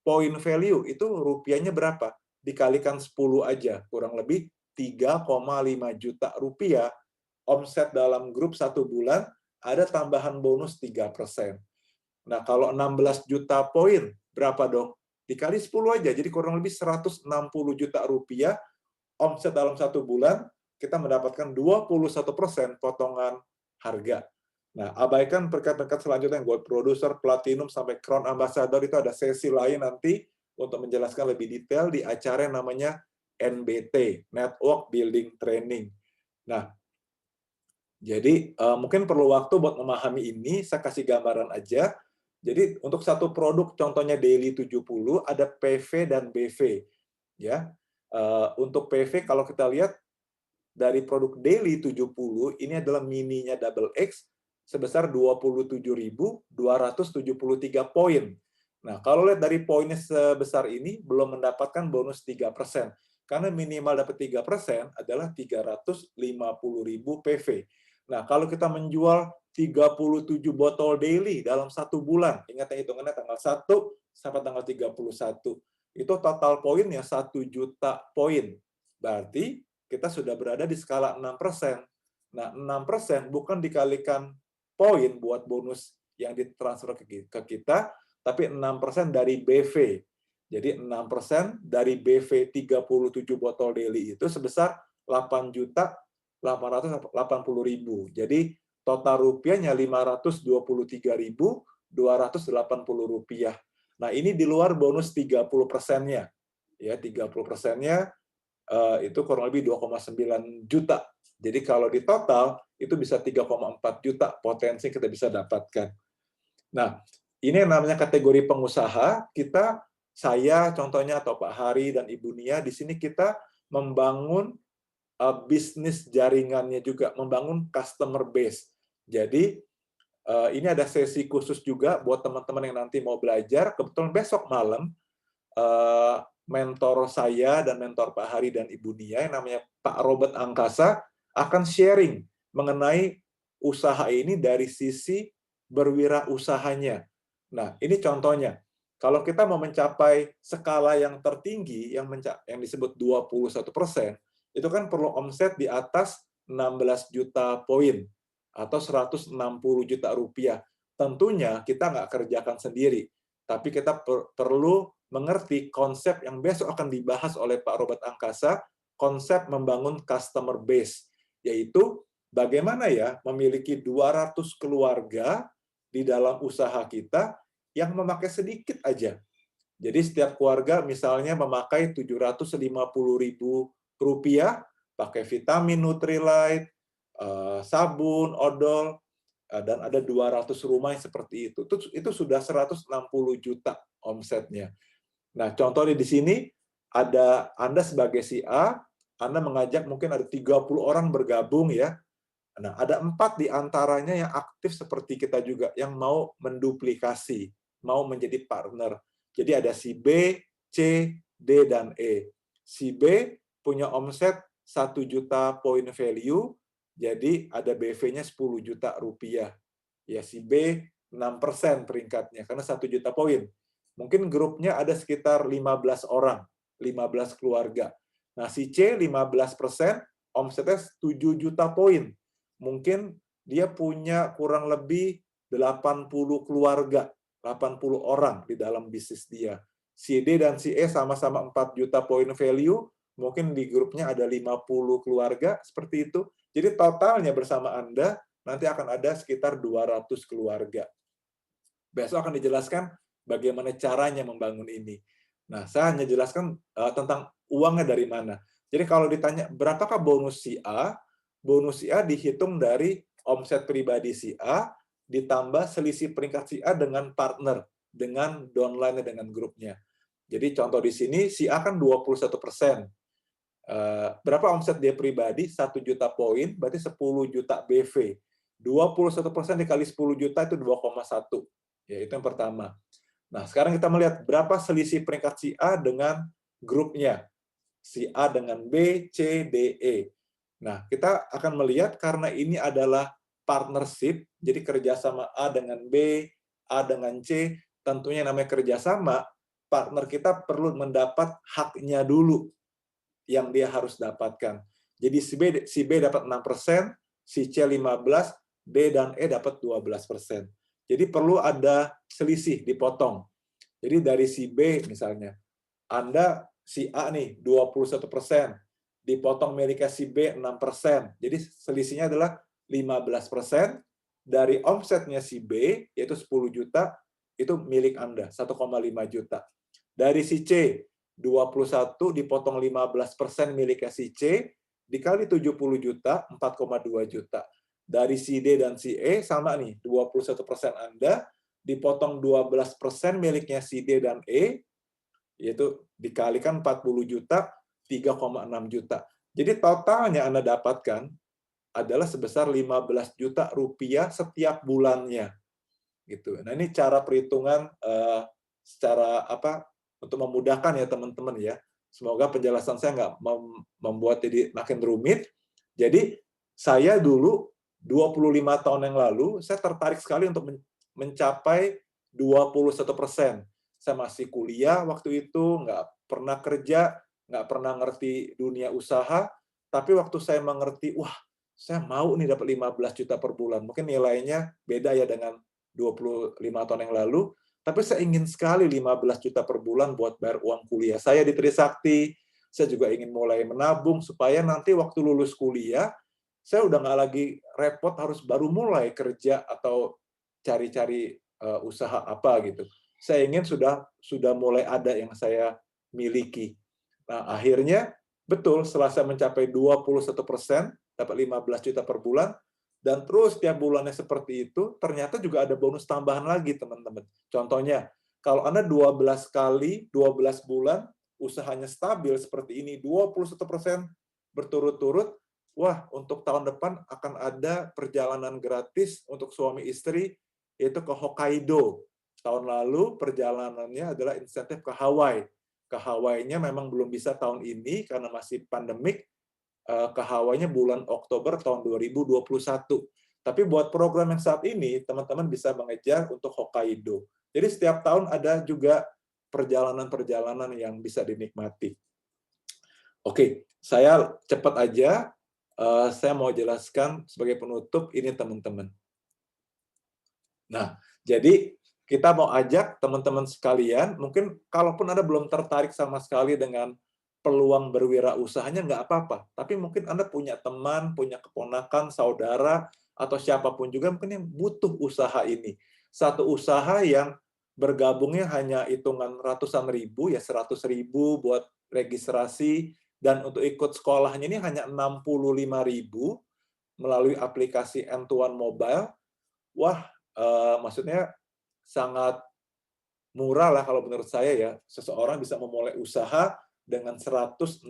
point value itu rupiahnya berapa? Dikalikan 10 aja, kurang lebih 3,5 juta rupiah. Omset dalam grup 1 bulan ada tambahan bonus 3%. Nah, kalau 16 juta poin, berapa dong? Dikali 10 aja, jadi kurang lebih 160 juta rupiah omset dalam 1 bulan, kita mendapatkan 21% potongan harga. Nah, abaikan peringkat-peringkat selanjutnya yang gold producer, platinum, sampai crown ambassador, itu ada sesi lain nanti untuk menjelaskan lebih detail di acara yang namanya NBT, Network Building Training. Nah, jadi mungkin perlu waktu buat memahami ini, saya kasih gambaran aja. Jadi untuk satu produk, contohnya Daily 70, ada PV dan BV. Ya, untuk PV kalau kita lihat dari produk Daily 70, ini adalah mininya double X sebesar 27.273 poin. Nah, kalau lihat dari poinnya sebesar ini, belum mendapatkan bonus 3%. Karena minimal dapat 3% adalah 350.000 PV. Nah, kalau kita menjual 37 botol daily dalam 1 bulan, ingat ya hitungannya tanggal 1 sampai tanggal 31, itu total poinnya 1 juta poin. Berarti kita sudah berada di skala 6%. Nah, 6% bukan dikalikan poin buat bonus yang ditransfer ke kita, tapi 6% dari BV. Jadi 6% dari BV 37 botol daily itu sebesar 8.880.000. Jadi total rupiahnya 523.280 rupiah. Nah, ini di luar bonus 30%-nya. Ya, 30%-nya itu kurang lebih 2,9 juta. Jadi kalau di total itu bisa 3,4 juta potensi kita bisa dapatkan. Nah, ini yang namanya kategori pengusaha. Saya contohnya atau Pak Hari dan Ibu Nia di sini kita membangun bisnis jaringannya juga, membangun customer base. Jadi ini ada sesi khusus juga buat teman-teman yang nanti mau belajar. Kebetulan besok malam mentor saya dan mentor Pak Hari dan Ibu Nia yang namanya Pak Robert Angkasa akan sharing mengenai usaha ini dari sisi berwirausahanya. Nah, ini contohnya. Kalau kita mau mencapai skala yang tertinggi yang disebut 21%, itu kan perlu omset di atas 16 juta poin atau 160 juta rupiah. Tentunya kita nggak kerjakan sendiri, tapi kita perlu mengerti konsep yang besok akan dibahas oleh Pak Robert Angkasa, konsep membangun customer base, yaitu bagaimana ya memiliki 200 keluarga di dalam usaha kita yang memakai sedikit aja. Jadi setiap keluarga misalnya memakai 750.000 rupiah, pakai vitamin Nutrilite, sabun, odol, dan ada 200 rumah yang seperti itu. Itu sudah 160 juta omsetnya. Nah, contohnya di sini ada Anda sebagai si A, Anda mengajak mungkin ada 30 orang bergabung ya. Nah, ada 4 di antaranya yang aktif seperti kita juga, yang mau menduplikasi, mau menjadi partner. Jadi ada si B, C, D, dan E. Si B punya omset 1 juta point value, jadi ada BV-nya 10 juta rupiah. Ya, si B 6% peringkatnya, karena 1 juta poin. Mungkin grupnya ada sekitar 15 orang, 15 keluarga. Nah, si C 15%, omsetnya 7 juta poin. Mungkin dia punya kurang lebih 80 keluarga, 80 orang di dalam bisnis dia. Si D dan si E sama-sama 4 juta poin value, mungkin di grupnya ada 50 keluarga, seperti itu. Jadi totalnya bersama Anda, nanti akan ada sekitar 200 keluarga. Besok akan dijelaskan bagaimana caranya membangun ini. Nah, saya hanya jelaskan tentang uangnya dari mana. Jadi kalau ditanya, berapakah bonus si A? Bonus si A dihitung dari omset pribadi si A, ditambah selisih peringkat si A dengan partner, dengan downline-nya, dengan grupnya. Jadi contoh di sini, si A kan 21%. Berapa omset dia pribadi? 1 juta poin, berarti 10 juta BV. 21% dikali 10 juta itu 2,1. Ya, itu yang pertama. Nah, sekarang kita melihat berapa selisih peringkat si A dengan grupnya. Si A dengan B, C, D, E. Nah, kita akan melihat karena ini adalah partnership, jadi kerjasama A dengan B, A dengan C, tentunya namanya kerjasama, partner kita perlu mendapat haknya dulu yang dia harus dapatkan. Jadi si B dapat 6%, si C 15%, D dan E dapat 12%. Jadi perlu ada selisih dipotong. Jadi dari si B misalnya, Anda si A nih 21%, dipotong miliknya si B 6%. Jadi selisihnya adalah 15%. Dari omsetnya si B, yaitu 10 juta, itu milik Anda, 1,5 juta. Dari si C, 21 dipotong 15% miliknya si C, dikali 70 juta, 4,2 juta. Dari si D dan si E, sama nih, 21% Anda, dipotong 12% miliknya si D dan E, yaitu dikalikan 40 juta, 3,6 juta. Jadi totalnya Anda dapatkan adalah sebesar 15 juta rupiah setiap bulannya. Gitu. Nah, ini cara perhitungan secara untuk memudahkan ya teman-teman ya. Semoga penjelasan saya nggak membuat jadi makin rumit. Jadi saya dulu 25 tahun yang lalu saya tertarik sekali untuk mencapai 21%. Saya masih kuliah waktu itu, nggak pernah kerja, nggak pernah ngerti dunia usaha, tapi waktu saya mengerti, wah, saya mau nih dapat 15 juta per bulan. Mungkin nilainya beda ya dengan 25 tahun yang lalu, tapi saya ingin sekali 15 juta per bulan buat bayar uang kuliah. Saya di Trisakti, saya juga ingin mulai menabung supaya nanti waktu lulus kuliah, saya udah nggak lagi repot harus baru mulai kerja atau cari-cari usaha apa gitu. Saya ingin sudah mulai ada yang saya miliki. Nah, akhirnya betul setelah saya mencapai 21%, dapat 15 juta per bulan, dan terus tiap bulannya seperti itu, ternyata juga ada bonus tambahan lagi, teman-teman. Contohnya, kalau Anda 12 kali, 12 bulan, usahanya stabil seperti ini, 21% berturut-turut, wah, untuk tahun depan akan ada perjalanan gratis untuk suami istri, yaitu ke Hokkaido. Tahun lalu perjalanannya adalah insentif ke Hawaii. Ke Hawaii-nya memang belum bisa tahun ini karena masih pandemik, ke Hawaii-nya bulan Oktober tahun 2021. Tapi buat program yang saat ini, teman-teman bisa mengejar untuk Hokkaido. Jadi setiap tahun ada juga perjalanan-perjalanan yang bisa dinikmati. Oke, saya cepat aja. Saya mau jelaskan sebagai penutup ini, teman-teman. Nah, jadi kita mau ajak teman-teman sekalian, mungkin kalaupun Anda belum tertarik sama sekali dengan peluang berwirausahanya, nggak apa-apa. Tapi mungkin Anda punya teman, punya keponakan, saudara, atau siapapun juga mungkin yang butuh usaha ini. Satu usaha yang bergabungnya hanya hitungan ratusan ribu, ya 100.000 buat registrasi, dan untuk ikut sekolahnya ini hanya 65.000 melalui aplikasi N1 Mobile. Wah, maksudnya sangat murah lah kalau menurut saya ya. Seseorang bisa memulai usaha dengan 165.000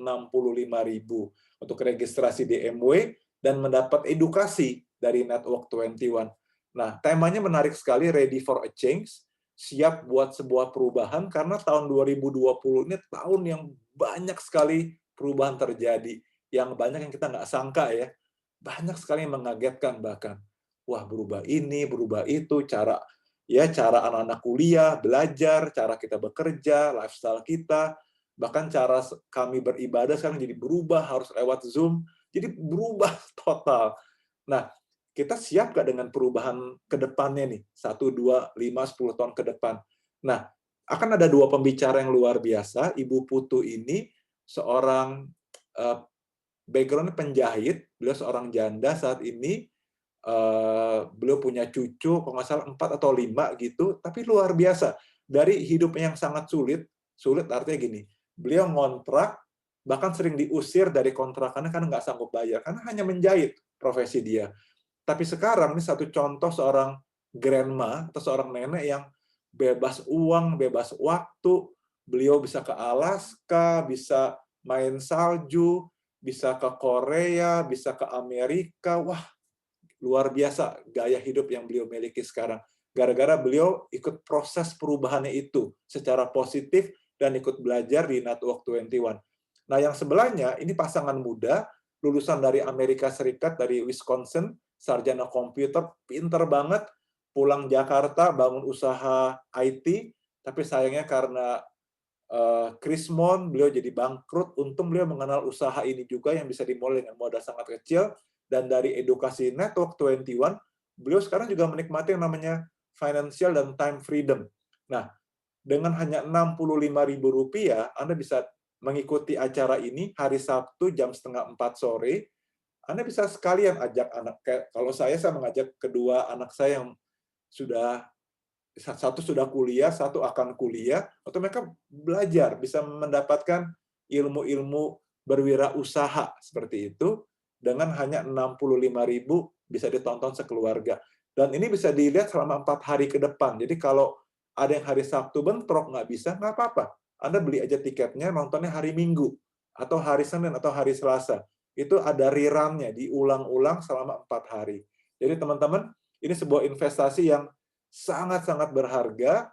untuk registrasi di MW dan mendapat edukasi dari Network 21. Nah, temanya menarik sekali, Ready for a Change, siap buat sebuah perubahan, karena tahun 2020 ini tahun yang banyak sekali perubahan terjadi, yang banyak yang kita nggak sangka ya, banyak sekali yang mengagetkan bahkan. Wah, berubah ini, berubah itu, cara anak-anak kuliah, belajar, cara kita bekerja, lifestyle kita, bahkan cara kami beribadah sekarang jadi berubah, harus lewat Zoom, jadi berubah total. Nah, kita siap nggak dengan perubahan ke depannya nih, 1, 2, 5, 10 tahun ke depan. Nah, akan ada 2 pembicara yang luar biasa. Ibu Putu ini seorang background penjahit, beliau seorang janda saat ini, beliau punya cucu, kalau nggak salah 4 atau 5 gitu, tapi luar biasa. Dari hidupnya yang sangat sulit artinya gini, beliau ngontrak, bahkan sering diusir dari kontrakannya karena nggak sanggup bayar, karena hanya menjahit profesi dia. Tapi sekarang ini satu contoh seorang grandma atau seorang nenek yang bebas uang, bebas waktu, beliau bisa ke Alaska, bisa main salju, bisa ke Korea, bisa ke Amerika, wah, luar biasa gaya hidup yang beliau miliki sekarang. Gara-gara beliau ikut proses perubahannya itu secara positif dan ikut belajar di Network 21. Nah, yang sebelahnya, ini pasangan muda, lulusan dari Amerika Serikat, dari Wisconsin, sarjana komputer, pinter banget, pulang Jakarta, bangun usaha IT, tapi sayangnya karena Krismon, beliau jadi bangkrut, untung beliau mengenal usaha ini juga yang bisa dimulai dengan modal sangat kecil, dan dari edukasi Network 21, beliau sekarang juga menikmati yang namanya financial dan time freedom. Nah, dengan hanya Rp65.000, Anda bisa mengikuti acara ini hari Sabtu jam 3:30 sore. Anda bisa sekalian ajak anak, kalau saya mengajak kedua anak saya yang sudah, satu sudah kuliah, satu akan kuliah, atau mereka belajar, bisa mendapatkan ilmu-ilmu berwirausaha seperti itu, dengan hanya 65.000 bisa ditonton sekeluarga. Dan ini bisa dilihat selama 4 hari ke depan. Jadi kalau ada yang hari Sabtu bentrok, nggak bisa, nggak apa-apa. Anda beli aja tiketnya, nontonnya hari Minggu, atau hari Senin, atau hari Selasa. Itu ada rerunnya, diulang-ulang selama 4 hari. Jadi teman-teman, ini sebuah investasi yang sangat-sangat berharga.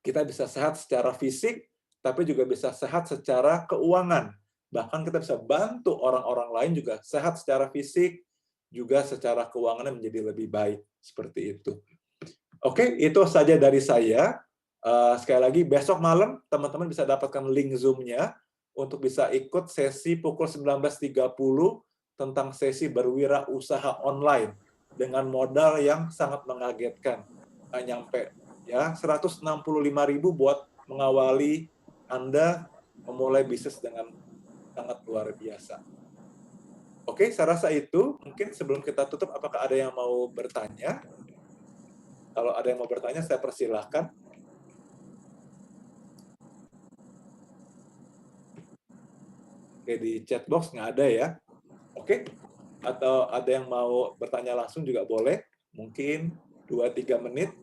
Kita bisa sehat secara fisik, tapi juga bisa sehat secara keuangan. Bahkan kita bisa bantu orang-orang lain juga sehat secara fisik, juga secara keuangannya menjadi lebih baik. Seperti itu. Oke, itu saja dari saya. Sekali lagi, besok malam teman-teman bisa dapatkan link Zoom-nya untuk bisa ikut sesi pukul 19.30 tentang sesi berwirausaha online dengan modal yang sangat mengagetkan. Nyampe ya 165.000 buat mengawali Anda memulai bisnis dengan sangat luar biasa. Oke, saya rasa itu. Mungkin sebelum kita tutup, apakah ada yang mau bertanya? Kalau ada yang mau bertanya, saya persilahkan. Oke, di chat box nggak ada ya. Oke, atau ada yang mau bertanya langsung juga boleh. Mungkin 2-3 menit.